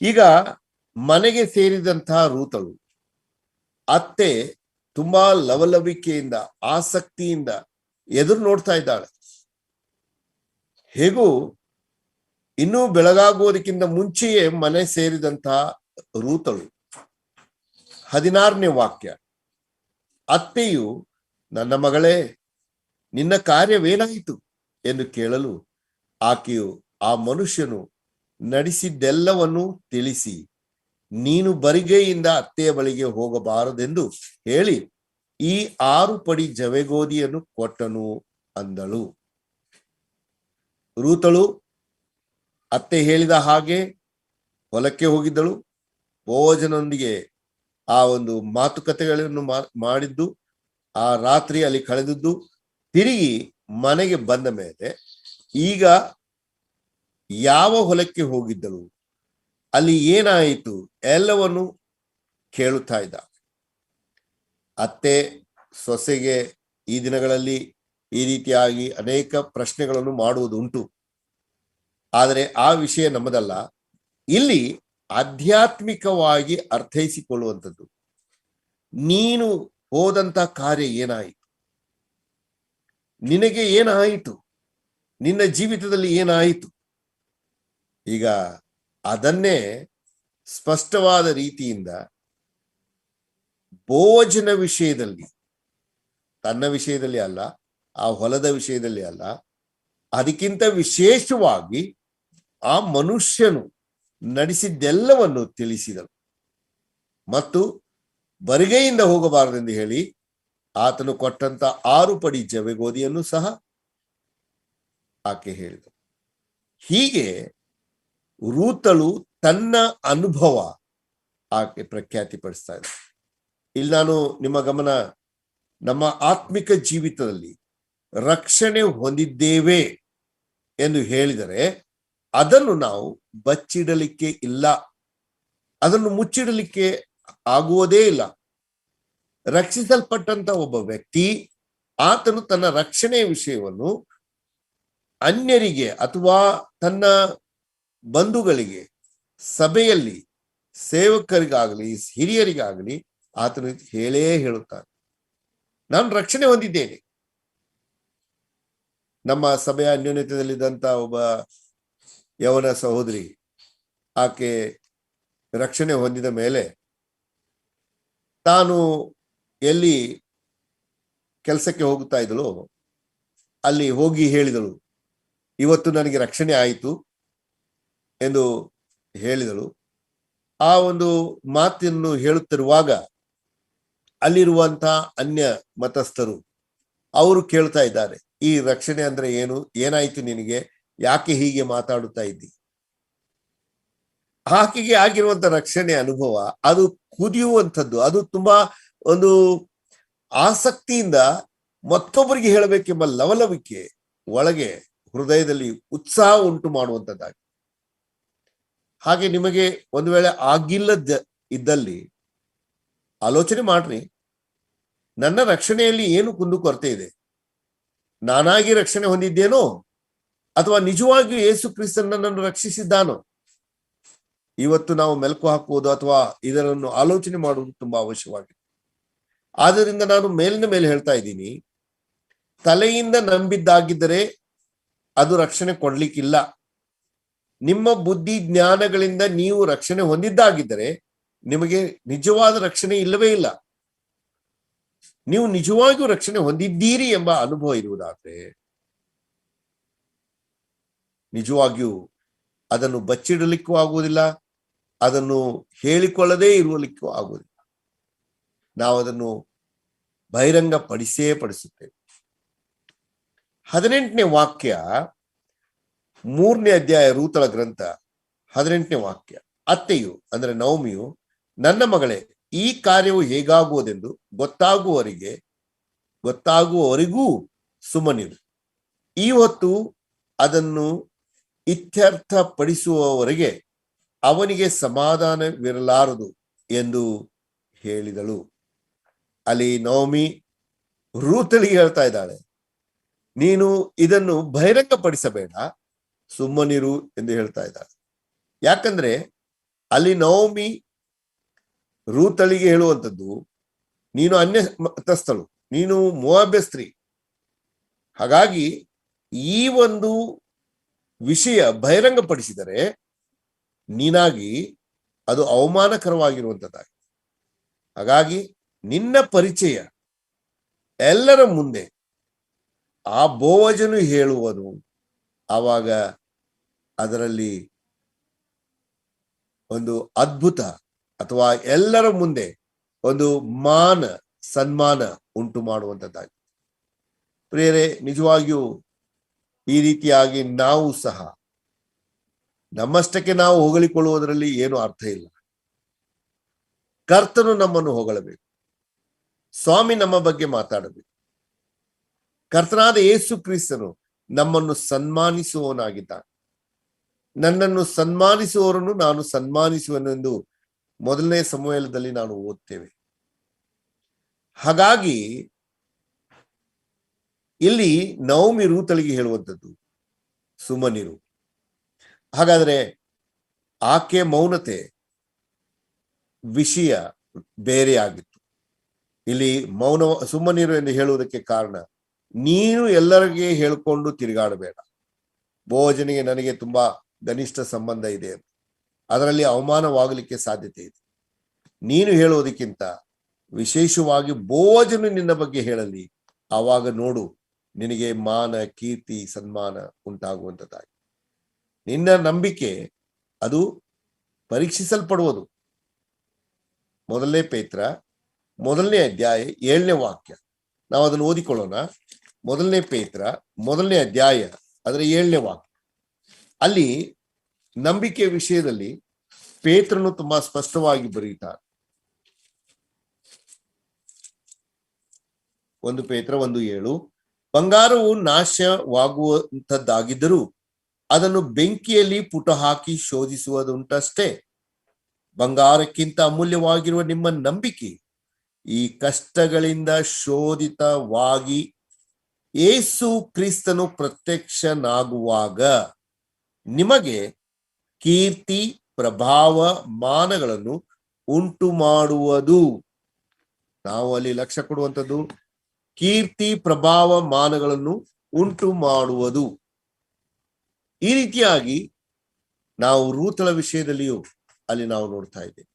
ಈಗ ಮನೆಗೆ ಸೇರಿದಂತಹ ರೂತಳು ಅತ್ತೆ ತುಂಬಾ ಲವಲವಿಕೆಯಿಂದ, ಆಸಕ್ತಿಯಿಂದ ಎದುರು ನೋಡ್ತಾ ಇದ್ದಾಳೆ. ಹೇಗೂ ಇನ್ನೂ ಬೆಳಗಾಗುವುದಕ್ಕಿಂತ ಮುಂಚೆಯೇ ಮನೆ ಸೇರಿದಂತಹ ರೂತಳು. 16ನೇ ವಾಕ್ಯ, ಅತ್ತೆಯು ನನ್ನ ಮಗಳೇ ನಿನ್ನ ಕಾರ್ಯವೇನಾಯಿತು ಎಂದು ಕೇಳಲು ಆಕೆಯು ಆ ಮನುಷ್ಯನು ನಡೆಸಿದ್ದೆಲ್ಲವನ್ನು ತಿಳಿಸಿ, ನೀನು ಬರಿಗೈಯಿಂದ ಅತ್ತೆಯ ಬಳಿಗೆ ಹೋಗಬಾರದೆಂದು ಹೇಳಿ ಈ 6 ಪಡಿ ಜವೆಗೋದಿಯನ್ನು ಕೊಟ್ಟನು ಅಂದಳು. ರೂತಳು ಅತ್ತೆ ಹೇಳಿದ ಹಾಗೆ ಹೊಲಕ್ಕೆ ಹೋಗಿದ್ದಳು. ಬೋವಜನೊಂದಿಗೆ ಆ ಒಂದು ಮಾತುಕತೆಗಳನ್ನು ಮಾಡಿದ್ದು, ಆ ರಾತ್ರಿ ಅಲ್ಲಿ ಕಳೆದದ್ದು, ತಿರುಗಿ ಮನೆಗೆ ಬಂದ ಮೇಲೆ ಈಗ ಯಾವ ಹೊಲಕ್ಕೆ ಹೋಗಿದ್ದಳು, ಅಲ್ಲಿ ಏನಾಯಿತು ಎಲ್ಲವನ್ನು ಕೇಳುತ್ತಾ ಇದ್ದ. ಅತ್ತೆ ಸೊಸೆಗೆ ಈ ದಿನಗಳಲ್ಲಿ ಈ ರೀತಿಯಾಗಿ ಅನೇಕ ಪ್ರಶ್ನೆಗಳನ್ನು ಮಾಡುವುದುಂಟು. ಆದರೆ ಆ ವಿಷಯ ನಮ್ಮದಲ್ಲ. ಇಲ್ಲಿ ಆಧ್ಯಾತ್ಮಿಕವಾಗಿ ಅರ್ಥೈಸಿಕೊಳ್ಳುವಂಥದ್ದು, ನೀನು ಹೋದಂತ ಕಾರ್ಯ ಏನಾಯಿತು, ನಿನಗೆ ಏನಾಯಿತು, ನಿನ್ನ ಜೀವಿತದಲ್ಲಿ ಏನಾಯಿತು. ಈಗ ಅದನ್ನೇ ಸ್ಪಷ್ಟವಾದ ರೀತಿಯಿಂದ ಬೋವಜನ ವಿಷಯದಲ್ಲಿ, ತನ್ನ ವಿಷಯದಲ್ಲಿ ಅಲ್ಲ, ಆ ಹೊಲದ ವಿಷಯದಲ್ಲಿ ಅಲ್ಲ, ಅದಕ್ಕಿಂತ ವಿಶೇಷವಾಗಿ ಆ ಮನುಷ್ಯನು ನಡೆಸಿದ್ದೆಲ್ಲವನ್ನು ತಿಳಿಸಿದನು ಮತ್ತು ಬರಿಗೈಯಿಂದ ಹೋಗಬಾರದೆಂದು ಹೇಳಿ ಆತನು ಕೊಟ್ಟಂತ 6 ಪಡಿ ಜವೆಗೋದಿಯನ್ನು ಸಹ ಆಕೆ ಹೇಳಿದಳು. ಹೀಗೆ ರೂತಳು ತನ್ನ ಅನುಭವ ಆಕೆ ಪ್ರಖ್ಯಾತಿ ಪಡಿಸ್ತಾ ಇದ್ದ. ಇಲ್ಲಿ ನಾನು ನಿಮ್ಮ ಗಮನ, ನಮ್ಮ ಆತ್ಮಿಕ ಜೀವಿತದಲ್ಲಿ ರಕ್ಷಣೆ ಹೊಂದಿದ್ದೇವೆ ಎಂದು ಹೇಳಿದರೆ ಅದನ್ನು ನಾವು ಬಚ್ಚಿಡಲಿಕ್ಕೆ ಇಲ್ಲ, ಅದನ್ನು ಮುಚ್ಚಿಡಲಿಕ್ಕೆ ಆಗುವುದೇ ಇಲ್ಲ. ರಕ್ಷಿಸಲ್ಪಟ್ಟಂತ ಒಬ್ಬ ವ್ಯಕ್ತಿ ಆತನು ತನ್ನ ರಕ್ಷಣೆಯ ವಿಷಯವನ್ನು ಅನ್ಯರಿಗೆ ಅಥವಾ ತನ್ನ ಬಂಧುಗಳಿಗೆ, ಸಭೆಯಲ್ಲಿ ಸೇವಕರಿಗಾಗಲಿ ಹಿರಿಯರಿಗಾಗಲಿ ಆತನು ಹೇಳೇ ಹೇಳುತ್ತಾನೆ, ನಾನು ರಕ್ಷಣೆ ಹೊಂದಿದ್ದೇನೆ. ನಮ್ಮ ಸಭೆಯ ಅನ್ಯೋನ್ಯತೆಯಲ್ಲಿದ್ದಂತ ಒಬ್ಬ ಯವನ ಸಹೋದರಿ, ಆಕೆ ರಕ್ಷಣೆ ಹೊಂದಿದ ಮೇಲೆ ತಾನು ಎಲ್ಲಿ ಕೆಲಸಕ್ಕೆ ಹೋಗುತ್ತಾ ಇದ್ದಳು ಅಲ್ಲಿ ಹೋಗಿ ಹೇಳಿದಳು, ಇವತ್ತು ನನಗೆ ರಕ್ಷಣೆ ಆಯಿತು ಎಂದು ಹೇಳಿದಳು. ಆ ಒಂದು ಮಾತನ್ನು ಹೇಳುತ್ತಿರುವಾಗ ಅಲ್ಲಿರುವಂತಹ ಅನ್ಯ ಮತಸ್ಥರು ಅವರು ಕೇಳ್ತಾ ಇದ್ದಾರೆ, ಈ ರಕ್ಷಣೆ ಅಂದ್ರೆ ಏನು, ಏನಾಯ್ತು ನಿನಗೆ, ಯಾಕೆ ಹೀಗೆ ಮಾತಾಡುತ್ತಾ ಇದ್ದಿ. ಆಕೆಗೆ ಆಗಿರುವಂತ ರಕ್ಷಣೆ ಅನುಭವ ಅದು ಕುದಿಯುವಂಥದ್ದು, ಅದು ತುಂಬಾ ಒಂದು ಆಸಕ್ತಿಯಿಂದ ಮತ್ತೊಬ್ಬರಿಗೆ ಹೇಳಬೇಕೆಂಬ ಲವಲವಿಕೆ ಒಳಗೆ ಹೃದಯದಲ್ಲಿ ಉತ್ಸಾಹ ಉಂಟು ಮಾಡುವಂಥದ್ದಾಗಿ. ಹಾಗೆ ನಿಮಗೆ ಒಂದು ವೇಳೆ ಆಗಿಲ್ಲದ ಇದ್ದಲ್ಲಿ ಆಲೋಚನೆ ಮಾಡ್ರಿ, ನನ್ನ ರಕ್ಷಣೆಯಲ್ಲಿ ಏನು ಕುಂದುಕೊರತೆ ಇದೆ, ನಾನಾಗಿ ರಕ್ಷಣೆ ಹೊಂದಿದ್ದೇನೋ ಅಥವಾ ನಿಜವಾಗಿಯೂ ಯೇಸು ಕ್ರಿಸ್ತನು ನನ್ನನ್ನು ರಕ್ಷಿಸಿದ್ದಾನೋ. ಇವತ್ತು ನಾವು ಮೆಲುಕು ಹಾಕುವುದು ಅಥವಾ ಇದನ್ನು ಆಲೋಚನೆ ಮಾಡುವುದು ತುಂಬಾ ಅವಶ್ಯವಾಗಿದೆ. ಆದ್ದರಿಂದ ನಾನು ಮೇಲಿನ ಮೇಲೆ ಹೇಳ್ತಾ ಇದ್ದೀನಿ, ತಲೆಯಿಂದ ನಂಬಿದ್ದಾಗಿದ್ದರೆ ಅದು ರಕ್ಷಣೆ ಕೊಡ್ಲಿಕ್ಕಿಲ್ಲ. ನಿಮ್ಮ ಬುದ್ಧಿ ಜ್ಞಾನಗಳಿಂದ ನೀವು ರಕ್ಷಣೆ ಹೊಂದಿದ್ದಾಗಿದ್ದರೆ ನಿಮಗೆ ನಿಜವಾದ ರಕ್ಷಣೆ ಇಲ್ಲವೇ ಇಲ್ಲ. ನೀವು ನಿಜವಾಗಿಯೂ ರಕ್ಷಣೆ ಹೊಂದಿದ್ದೀರಿ ಎಂಬ ಅನುಭವ ಇರುವುದಾದ್ರೆ ನಿಜವಾಗಿಯೂ ಅದನ್ನು ಬಚ್ಚಿಡಲಿಕ್ಕೂ ಆಗುವುದಿಲ್ಲ, ಅದನ್ನು ಹೇಳಿಕೊಳ್ಳದೇ ಇರುವಲಿಕ್ಕೂ ಆಗುವುದಿಲ್ಲ. ನಾವು ಅದನ್ನು ಬಹಿರಂಗ ಪಡಿಸುತ್ತೇವೆ. 18ನೇ ವಾಕ್ಯ, 3ನೇ ಅಧ್ಯಾಯ ರೂತಳ ಗ್ರಂಥ 18ನೇ ವಾಕ್ಯ. ಅತ್ತೆಯು ಅಂದ್ರೆ ನವಮಿಯು, ನನ್ನ ಮಗಳೇ, ಈ ಕಾರ್ಯವು ಹೇಗಾಗುವುದೆಂದು ಗೊತ್ತಾಗುವವರೆಗೂ ಸುಮ್ಮನಿರು. ಈ ಹೊತ್ತು ಅದನ್ನು ಇತ್ಯರ್ಥ ಪಡಿಸುವವರೆಗೆ ಅವನಿಗೆ ಸಮಾಧಾನವಿರಲಾರದು ಎಂದು ಹೇಳಿದಳು. ಅಲ್ಲಿ ನವಮಿ ರೂತಳಿಗೆ ಹೇಳ್ತಾ ಇದ್ದಾಳೆ, ನೀನು ಇದನ್ನು ಬಹಿರಂಗಪಡಿಸಬೇಡ, ಸುಮ್ಮನಿರು ಎಂದು ಹೇಳ್ತಾ ಇದ್ದಾಳೆ. ಯಾಕಂದ್ರೆ ಅಲ್ಲಿ ನವಮಿ ರೂತಳಿಗೆ ಹೇಳುವಂಥದ್ದು, ನೀನು ಅನ್ಯ ಮತಸ್ಥಳು, ನೀನು ಮೋವಾಬ್ಯ ಸ್ತ್ರೀ, ಹಾಗಾಗಿ ಈ ಒಂದು ವಿಷಯ ಬಹಿರಂಗಪಡಿಸಿದರೆ ನೀನಾಗಿ ಅದು ಅವಮಾನಕರವಾಗಿರುವಂಥದ್ದಾಗಿ. ಹಾಗಾಗಿ ನಿನ್ನ ಪರಿಚಯ ಎಲ್ಲರ ಮುಂದೆ ಆ ಬೋವಜನು ಹೇಳುವನು, ಆವಾಗ ಅದರಲ್ಲಿ ಒಂದು ಅದ್ಭುತ ಅಥವಾ ಎಲ್ಲರ ಮುಂದೆ ಒಂದು ಮಾನ ಸನ್ಮಾನ ಉಂಟು ಮಾಡುವಂಥದ್ದಾಗಿದೆ. ಪ್ರಿಯರೇ, ನಿಜವಾಗಿಯೂ ಈ ರೀತಿಯಾಗಿ ನಾವು ಸಹ ನಮ್ಮಷ್ಟಕ್ಕೆ ನಾವು ಹೊಗಳಿಕೊಳ್ಳುವುದರಲ್ಲಿ ಏನು ಅರ್ಥ ಇಲ್ಲ. ಕರ್ತನು ನಮ್ಮನ್ನು ಹೊಗಳಬೇಕು, ಸ್ವಾಮಿ ನಮ್ಮ ಬಗ್ಗೆ ಮಾತಾಡಬೇಕು. ಕರ್ತನಾದ ಯೇಸು ಕ್ರಿಸ್ತನು ನಮ್ಮನ್ನು ಸನ್ಮಾನಿಸುವವನಾಗಿದ್ದಾನೆ. ನನ್ನನ್ನು ಸನ್ಮಾನಿಸುವವರನ್ನು ನಾನು ಸನ್ಮಾನಿಸುವನೆಂದು ಮೊದಲನೇ ಸಮುವೇಲದಲ್ಲಿ ನಾನು ಓದ್ತೇವೆ. ಹಾಗಾಗಿ ಇಲ್ಲಿ ನವಮಿ ರೂತಳಿಗೆ ಹೇಳುವಂಥದ್ದು ಸುಮ್ಮನಿರು. ಹಾಗಾದ್ರೆ ಆಕೆ ಮೌನತೆ ವಿಷಯ ಬೇರೆಯಾಗಿತ್ತು. ಇಲ್ಲಿ ಸುಮ್ಮನಿರು ಎಂದು ಹೇಳುವುದಕ್ಕೆ ಕಾರಣ, ನೀನು ಎಲ್ಲರಿಗೆ ಹೇಳಿಕೊಂಡು ತಿರುಗಾಡಬೇಡ, ಬೋಜನಿಗೆ ನನಗೆ ತುಂಬಾ ಘನಿಷ್ಠ ಸಂಬಂಧ ಇದೆ, ಅದರಲ್ಲಿ ಅವಮಾನವಾಗಲಿಕ್ಕೆ ಸಾಧ್ಯತೆ ಇದೆ. ನೀನು ಹೇಳುವುದಕ್ಕಿಂತ ವಿಶೇಷವಾಗಿ ಬೋಜನು ನಿನ್ನ ಬಗ್ಗೆ ಹೇಳಲಿ, ಆವಾಗ ನೋಡು ನಿನಗೆ ಮಾನ ಕೀರ್ತಿ ಸನ್ಮಾನ ಉಂಟಾಗುವಂಥದ್ದಾಗಿ. ನಿನ್ನ ನಂಬಿಕೆ ಅದು ಪರೀಕ್ಷಿಸಲ್ಪಡುವುದು. ಮೊದಲನೇ ಪೇತ್ರ 1ನೇ ಅಧ್ಯಾಯ 7ನೇ ವಾಕ್ಯ, ನಾವು ಅದನ್ನು ಓದಿಕೊಳ್ಳೋಣ. 1ನೇ ಪೇತ್ರ 1ನೇ ಅಧ್ಯಾಯ ಅದರ 7ನೇ ವಾಕ್ಯ. ಅಲ್ಲಿ ನಂಬಿಕೆ ವಿಷಯದಲ್ಲಿ ಪೇತ್ರನು ತುಂಬಾ ಸ್ಪಷ್ಟವಾಗಿ ಬರೆಯುತ್ತಾರೆ. 1 ಪೇತ್ರ 1:7, ಬಂಗಾರವು ನಾಶವಾಗುವಂತದ್ದಾಗಿದ್ದರೂ ಅದನ್ನು ಬೆಂಕಿಯಲ್ಲಿ ಪುಟ ಹಾಕಿ ಶೋಧಿಸುವುದುಂಟಷ್ಟೇ. ಬಂಗಾರಕ್ಕಿಂತ ಅಮೂಲ್ಯವಾಗಿರುವ ನಿಮ್ಮ ನಂಬಿಕೆ ಈ ಕಷ್ಟಗಳಿಂದ ಶೋಧಿತವಾಗಿ ಯೇಸು ಕ್ರಿಸ್ತನು ಪ್ರತ್ಯಕ್ಷನಾಗುವಾಗ ನಿಮಗೆ ಕೀರ್ತಿ ಪ್ರಭಾವ ಮಾನಗಳನ್ನು ಉಂಟು ಮಾಡುವುದು. ನಾವು ಅಲ್ಲಿ ಲಕ್ಷ್ಯ ಕೊಡುವಂಥದ್ದು ಕೀರ್ತಿ ಪ್ರಭಾವ ಮಾನಗಳನ್ನು ಉಂಟು ಮಾಡುವುದು. ಈ ರೀತಿಯಾಗಿ ನಾವು ರೂತಳ ವಿಷಯದಲ್ಲಿಯೂ ಅಲ್ಲಿ ನಾವು ನೋಡ್ತಾ ಇದ್ದೇವೆ.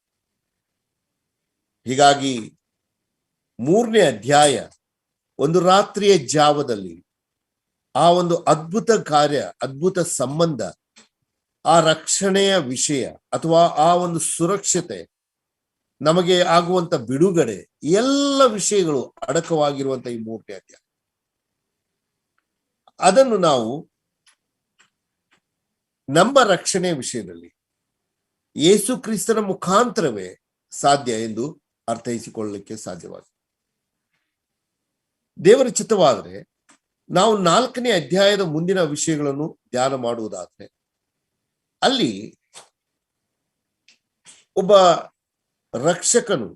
ಹೀಗಾಗಿ 3ನೇ ಅಧ್ಯಾಯ ಒಂದು ರಾತ್ರಿಯ ಜಾವದಲ್ಲಿ ಆ ಒಂದು ಅದ್ಭುತ ಕಾರ್ಯ, ಅದ್ಭುತ ಸಂಬಂಧ, ಆ ರಕ್ಷಣೆಯ ವಿಷಯ ಅಥವಾ ಆ ಒಂದು ಸುರಕ್ಷತೆ, ನಮಗೆ ಆಗುವಂತ ಬಿಡುಗಡೆ, ಎಲ್ಲ ವಿಷಯಗಳು ಅಡಕವಾಗಿರುವಂತ ಈ 3ನೇ ಅಧ್ಯಾಯ. ಅದನ್ನು ನಾವು ನಮ್ಮ ರಕ್ಷಣೆಯ ವಿಷಯದಲ್ಲಿ ಯೇಸು ಕ್ರಿಸ್ತನ ಮುಖಾಂತರವೇ ಸಾಧ್ಯ ಎಂದು ಅರ್ಥೈಸಿಕೊಳ್ಳಲಿಕ್ಕೆ ಸಾಧ್ಯವಾಗಿದೆ. ದೇವರ ಚಿತ್ತವಾದರೆ ನಾವು 4ನೇ ಅಧ್ಯಾಯದ ಮುಂದಿನ ವಿಷಯಗಳನ್ನು ಧ್ಯಾನ ಮಾಡುವುದಾದ್ರೆ, ಅಲ್ಲಿ ಒಬ್ಬ ರಕ್ಷಕನು,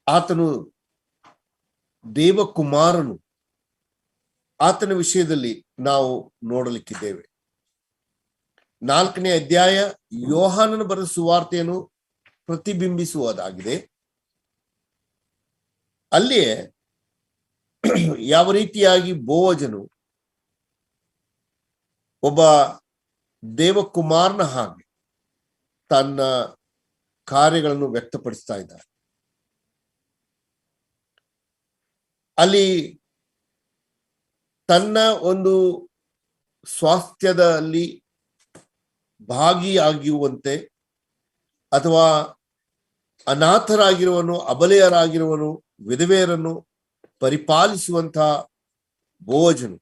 ಆತನು ದೇವಕುಮಾರನು, ಆತನ ವಿಷಯದಲ್ಲಿ ನಾವು ನೋಡಲಿಕ್ಕಿದ್ದೇವೆ. 4ನೇ ಅಧ್ಯಾಯ ಯೋಹಾನನ ಬರೆದ ಸುವಾರ್ತೆಯನ್ನು ಪ್ರತಿಬಿಂಬಿಸುವುದಾಗಿದೆ. ಅಲ್ಲಿಯೇ ಯಾವ ರೀತಿಯಾಗಿ ಬೋವಜನು ಒಬ್ಬ ದೇವಕುಮಾರನ ಹಾಗೆ ತನ್ನ ಕಾರ್ಯಗಳನ್ನು ವ್ಯಕ್ತಪಡಿಸ್ತಾ ಇದ್ದಾರೆ. ಅಲ್ಲಿ ತನ್ನ ಒಂದು ಸ್ವಾಸ್ಥ್ಯದಲ್ಲಿ ಭಾಗಿಯಾಗಿರುವಂತೆ ಅಥವಾ ಅನಾಥರಾಗಿರುವನು, ಅಬಲೆಯರಾಗಿರುವನು, ವಿಧವೆಯರನ್ನು ಪರಿಪಾಲಿಸುವಂತಹ ಬೋವಜನು,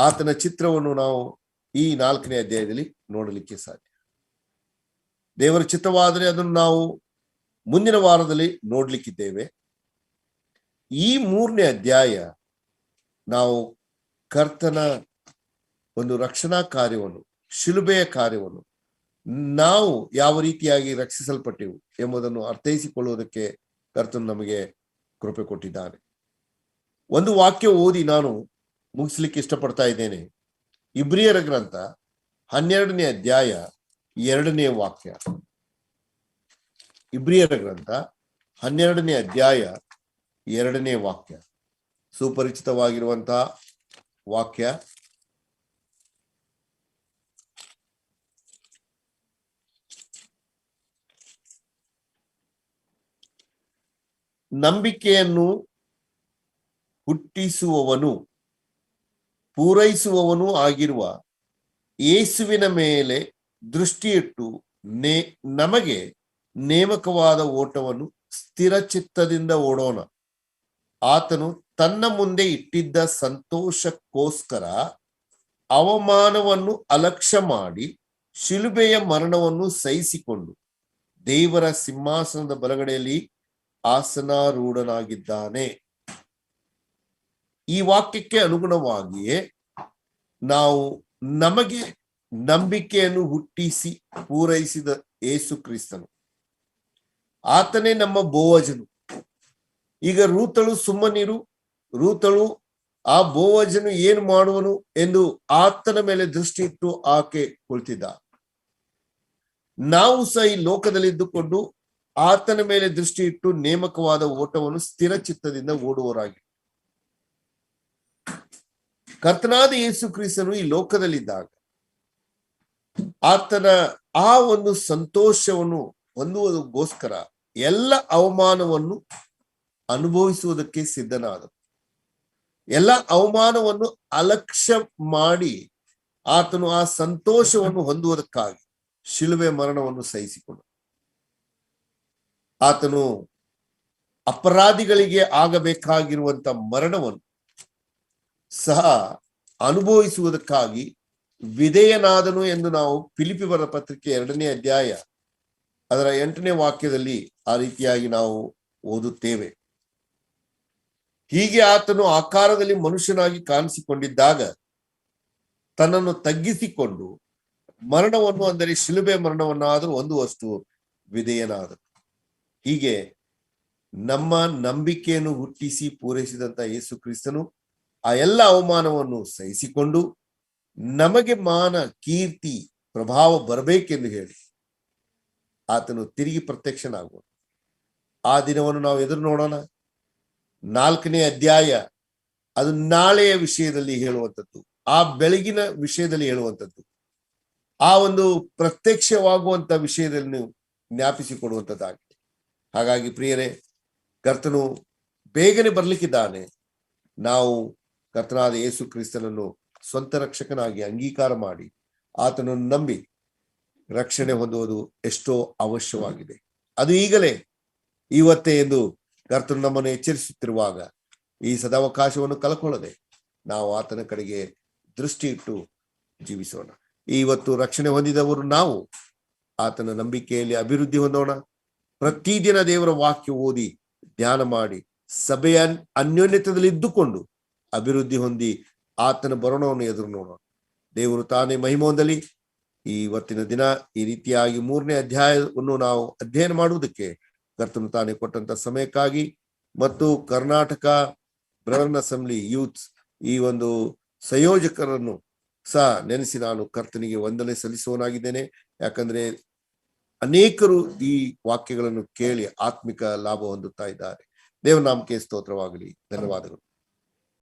ಆತನ ಚಿತ್ರವನ್ನು ನಾವು ಈ 4ನೇ ಅಧ್ಯಾಯದಲ್ಲಿ ನೋಡಲಿಕ್ಕೆ ಸಾಧ್ಯ. ದೇವರ ಚಿತ್ತವಾದರೆ ಅದನ್ನು ನಾವು ಮುಂದಿನ ವಾರದಲ್ಲಿ ನೋಡ್ಲಿಕ್ಕಿದ್ದೇವೆ. ಈ 3ನೇ ಅಧ್ಯಾಯ ನಾವು ಕರ್ತನ ಒಂದು ರಕ್ಷಣಾ ಕಾರ್ಯವನ್ನು, ಶಿಲುಬೆಯ ಕಾರ್ಯವನ್ನು, ನಾವು ಯಾವ ರೀತಿಯಾಗಿ ರಕ್ಷಿಸಲ್ಪಟ್ಟೆವು ಎಂಬುದನ್ನು ಅರ್ಥೈಸಿಕೊಳ್ಳುವುದಕ್ಕೆ ಕರ್ತನು ನಮಗೆ ಕೃಪೆ ಕೊಟ್ಟಿದ್ದಾನೆ. ಒಂದು ವಾಕ್ಯ ಓದಿ ನಾನು ಮುಗಿಸ್ಲಿಕ್ಕೆ ಇಷ್ಟಪಡ್ತಾ ಇದ್ದೇನೆ. ಇಬ್ರಿಯರ ಗ್ರಂಥ 12ನೇ ಅಧ್ಯಾಯ 2ನೇ ವಾಕ್ಯ. ಇಬ್ರಿಯರ ಗ್ರಂಥ 12ನೇ ಅಧ್ಯಾಯ 2ನೇ ವಾಕ್ಯ, ಸುಪರಿಚಿತವಾಗಿರುವಂತಹ ವಾಕ್ಯ. ನಂಬಿಕೆಯನ್ನು ಹುಟ್ಟಿಸುವವನು ಪೂರೈಸುವವನು ಆಗಿರುವ ಯೇಸುವಿನ ಮೇಲೆ ದೃಷ್ಟಿಯಿಟ್ಟು ನಮಗೆ ನೇಮಕವಾದ ಓಟವನ್ನು ಸ್ಥಿರ ಚಿತ್ತದಿಂದ ಓಡೋಣ. ಆತನು ತನ್ನ ಮುಂದೆ ಇಟ್ಟಿದ್ದ ಸಂತೋಷಕ್ಕೋಸ್ಕರ ಅವಮಾನವನ್ನು ಅಲಕ್ಷ್ಯ ಮಾಡಿ ಶಿಲುಬೆಯ ಮರಣವನ್ನು ಸಹಿಸಿಕೊಂಡು ದೇವರ ಸಿಂಹಾಸನದ ಬಲಗಡೆಯಲ್ಲಿ ಆಸನಾರೂಢನಾಗಿದ್ದಾನೆ. ಈ ವಾಕ್ಯಕ್ಕೆ ಅನುಗುಣವಾಗಿಯೇ ನಾವು ನಮಗೆ ನಂಬಿಕೆಯನ್ನು ಹುಟ್ಟಿಸಿ ಪೂರೈಸಿದ ಯೇಸು ಕ್ರಿಸ್ತನು, ಆತನೇ ನಮ್ಮ ಬೋವಜನು. ಈಗ ರೂತಳು ಸುಮ್ಮನಿರು, ರೂತಳು ಆ ಬೋವಜನು ಏನು ಮಾಡುವನು ಎಂದು ಆತನ ಮೇಲೆ ದೃಷ್ಟಿ ಇಟ್ಟು ಆಕೆ ಕುಳಿತಿದ್ದ. ನಾವು ಸಹ ಈ ಲೋಕದಲ್ಲಿದ್ದುಕೊಂಡು ಆತನ ಮೇಲೆ ದೃಷ್ಟಿ ಇಟ್ಟು ನೇಮಕವಾದ ಓಟವನ್ನು ಸ್ಥಿರ ಚಿತ್ತದಿಂದ ಓಡುವವರಾಗಿ. ಕರ್ತನಾದ ಯೇಸು ಕ್ರಿಸ್ತನು ಈ ಲೋಕದಲ್ಲಿದ್ದಾಗ ಆತನ ಆ ಒಂದು ಸಂತೋಷವನ್ನು ಹೊಂದುವುದಕ್ಕೋಸ್ಕರ ಎಲ್ಲ ಅವಮಾನವನ್ನು ಅನುಭವಿಸುವುದಕ್ಕೆ ಸಿದ್ಧನಾದ. ಎಲ್ಲ ಅವಮಾನವನ್ನು ಅಲಕ್ಷ್ಯ ಮಾಡಿ ಆತನು ಆ ಸಂತೋಷವನ್ನು ಹೊಂದುವುದಕ್ಕಾಗಿ ಶಿಲುಬೆ ಮರಣವನ್ನು ಸಹಿಸಿಕೊಂಡ. ಆತನು ಅಪರಾಧಿಗಳಿಗೆ ಆಗಬೇಕಾಗಿರುವಂತ ಮರಣವನ್ನು ಸಹ ಅನುಭವಿಸುವುದಕ್ಕಾಗಿ ವಿಧೇಯನಾದನು ಎಂದು ನಾವು ಫಿಲಿಪ್ಪಿ ಬರೆದ ಪತ್ರಿಕೆ 2ನೇ ಅಧ್ಯಾಯ ಅದರ 8ನೇ ವಾಕ್ಯದಲ್ಲಿ ಆ ರೀತಿಯಾಗಿ ನಾವು ಓದುತ್ತೇವೆ. ಹೀಗೆ ಆತನು ಆಕಾರದಲ್ಲಿ ಮನುಷ್ಯನಾಗಿ ಕಾಣಿಸಿಕೊಂಡಿದ್ದಾಗ ತನ್ನನ್ನು ತಗ್ಗಿಸಿಕೊಂಡು ಮರಣವನ್ನು, ಅಂದರೆ ಶಿಲುಬೆ ಮರಣವನ್ನಾದರೂ ಹೊಂದುವಷ್ಟು ವಿಧೇಯನಾದನು. ಹೀಗೆ ನಮ್ಮ ನಂಬಿಕೆಯನ್ನು ಹುಟ್ಟಿಸಿ ಪೂರೈಸಿದಂತ ಯೇಸು ಕ್ರಿಸ್ತನು ಆ ಎಲ್ಲ ಅವಮಾನವನ್ನು ಸಹಿಸಿಕೊಂಡು ನಮಗೆ ಮಾನ, ಕೀರ್ತಿ, ಪ್ರಭಾವ ಬರಬೇಕೆಂದು ಹೇಳಿ ಆತನು ತಿರುಗಿ ಪ್ರತ್ಯಕ್ಷನಾಗುವ ಆ ದಿನವನ್ನು ನಾವು ಎದುರು ನೋಡೋಣ. 4ನೇ ಅಧ್ಯಾಯ ಅದು ನಾಳೆಯ ವಿಷಯದಲ್ಲಿ ಹೇಳುವಂಥದ್ದು, ಆ ಬೆಳಗಿನ ವಿಷಯದಲ್ಲಿ ಹೇಳುವಂಥದ್ದು, ಆ ಒಂದು ಪ್ರತ್ಯಕ್ಷವಾಗುವಂತ ವಿಷಯದಲ್ಲಿ ಜ್ಞಾಪಿಸಿಕೊಡುವಂಥದ್ದಾಗಿದೆ. ಹಾಗಾಗಿ ಪ್ರಿಯರೇ, ಕರ್ತನು ಬೇಗನೆ ಬರ್ಲಿಕ್ಕಿದ್ದಾನೆ. ನಾವು ಕರ್ತನಾದ ಯೇಸು ಕ್ರಿಸ್ತನನ್ನು ಸ್ವಂತ ರಕ್ಷಕನಾಗಿ ಅಂಗೀಕಾರ ಮಾಡಿ ಆತನನ್ನು ನಂಬಿ ರಕ್ಷಣೆ ಹೊಂದುವುದು ಎಷ್ಟೋ ಅವಶ್ಯವಾಗಿದೆ. ಅದು ಈಗಲೇ, ಇವತ್ತೇ ಎಂದು ಕರ್ತನು ನಮ್ಮನ್ನು ಎಚ್ಚರಿಸುತ್ತಿರುವಾಗ ಈ ಸದಾವಕಾಶವನ್ನು ಕಳ್ಕೊಳ್ಳದೆ ನಾವು ಆತನ ಕಡೆಗೆ ದೃಷ್ಟಿ ಇಟ್ಟು ಜೀವಿಸೋಣ. ಇವತ್ತು ರಕ್ಷಣೆ ಹೊಂದಿದವರು ನಾವು ಆತನ ನಂಬಿಕೆಯಲ್ಲಿ ಅಭಿವೃದ್ಧಿ ಹೊಂದೋಣ. ಪ್ರತಿದಿನ ದೇವರ ವಾಕ್ಯ ಓದಿ ಧ್ಯಾನ ಮಾಡಿ ಸಭೆಯ ಅನ್ಯೋನ್ಯತೆಯಲ್ಲಿ ಇದ್ದುಕೊಂಡು ಅಭಿವೃದ್ಧಿ ಹೊಂದಿ ಆತನ ಬರೋಣವನ್ನು ಎದುರು ನೋಡೋಣ. ದೇವರು ತಾನೇ ಮಹಿಮೆ ಹೊಂದಲಿ. ಇವತ್ತಿನ ದಿನ ಈ ರೀತಿಯಾಗಿ 3ನೇ ಅಧ್ಯಾಯವನ್ನು ನಾವು ಅಧ್ಯಯನ ಮಾಡುವುದಕ್ಕೆ ಕರ್ತನು ತಾನೇ ಕೊಟ್ಟಂತ ಸಮಯಕ್ಕಾಗಿ ಮತ್ತು ಕರ್ನಾಟಕ ಬ್ರದರ್ನ್ ಅಸೆಂಬ್ಲಿ ಯೂತ್ಸ್ ಈ ಒಂದು ಸಂಯೋಜಕರನ್ನು ಸಹ ನೆನೆಸಿ ನಾನು ಕರ್ತನಿಗೆ ವಂದನೆ ಸಲ್ಲಿಸುವನಾಗಿದ್ದೇನೆ. ಯಾಕಂದ್ರೆ ಅನೇಕರು ಈ ವಾಕ್ಯಗಳನ್ನು ಕೇಳಿ ಆತ್ಮಿಕ ಲಾಭ ಹೊಂದುತ್ತಾ ಇದ್ದಾರೆ. ದೇವರ ನಾಮಕ್ಕೆ ಸ್ತೋತ್ರವಾಗಲಿ. ಧನ್ಯವಾದಗಳು.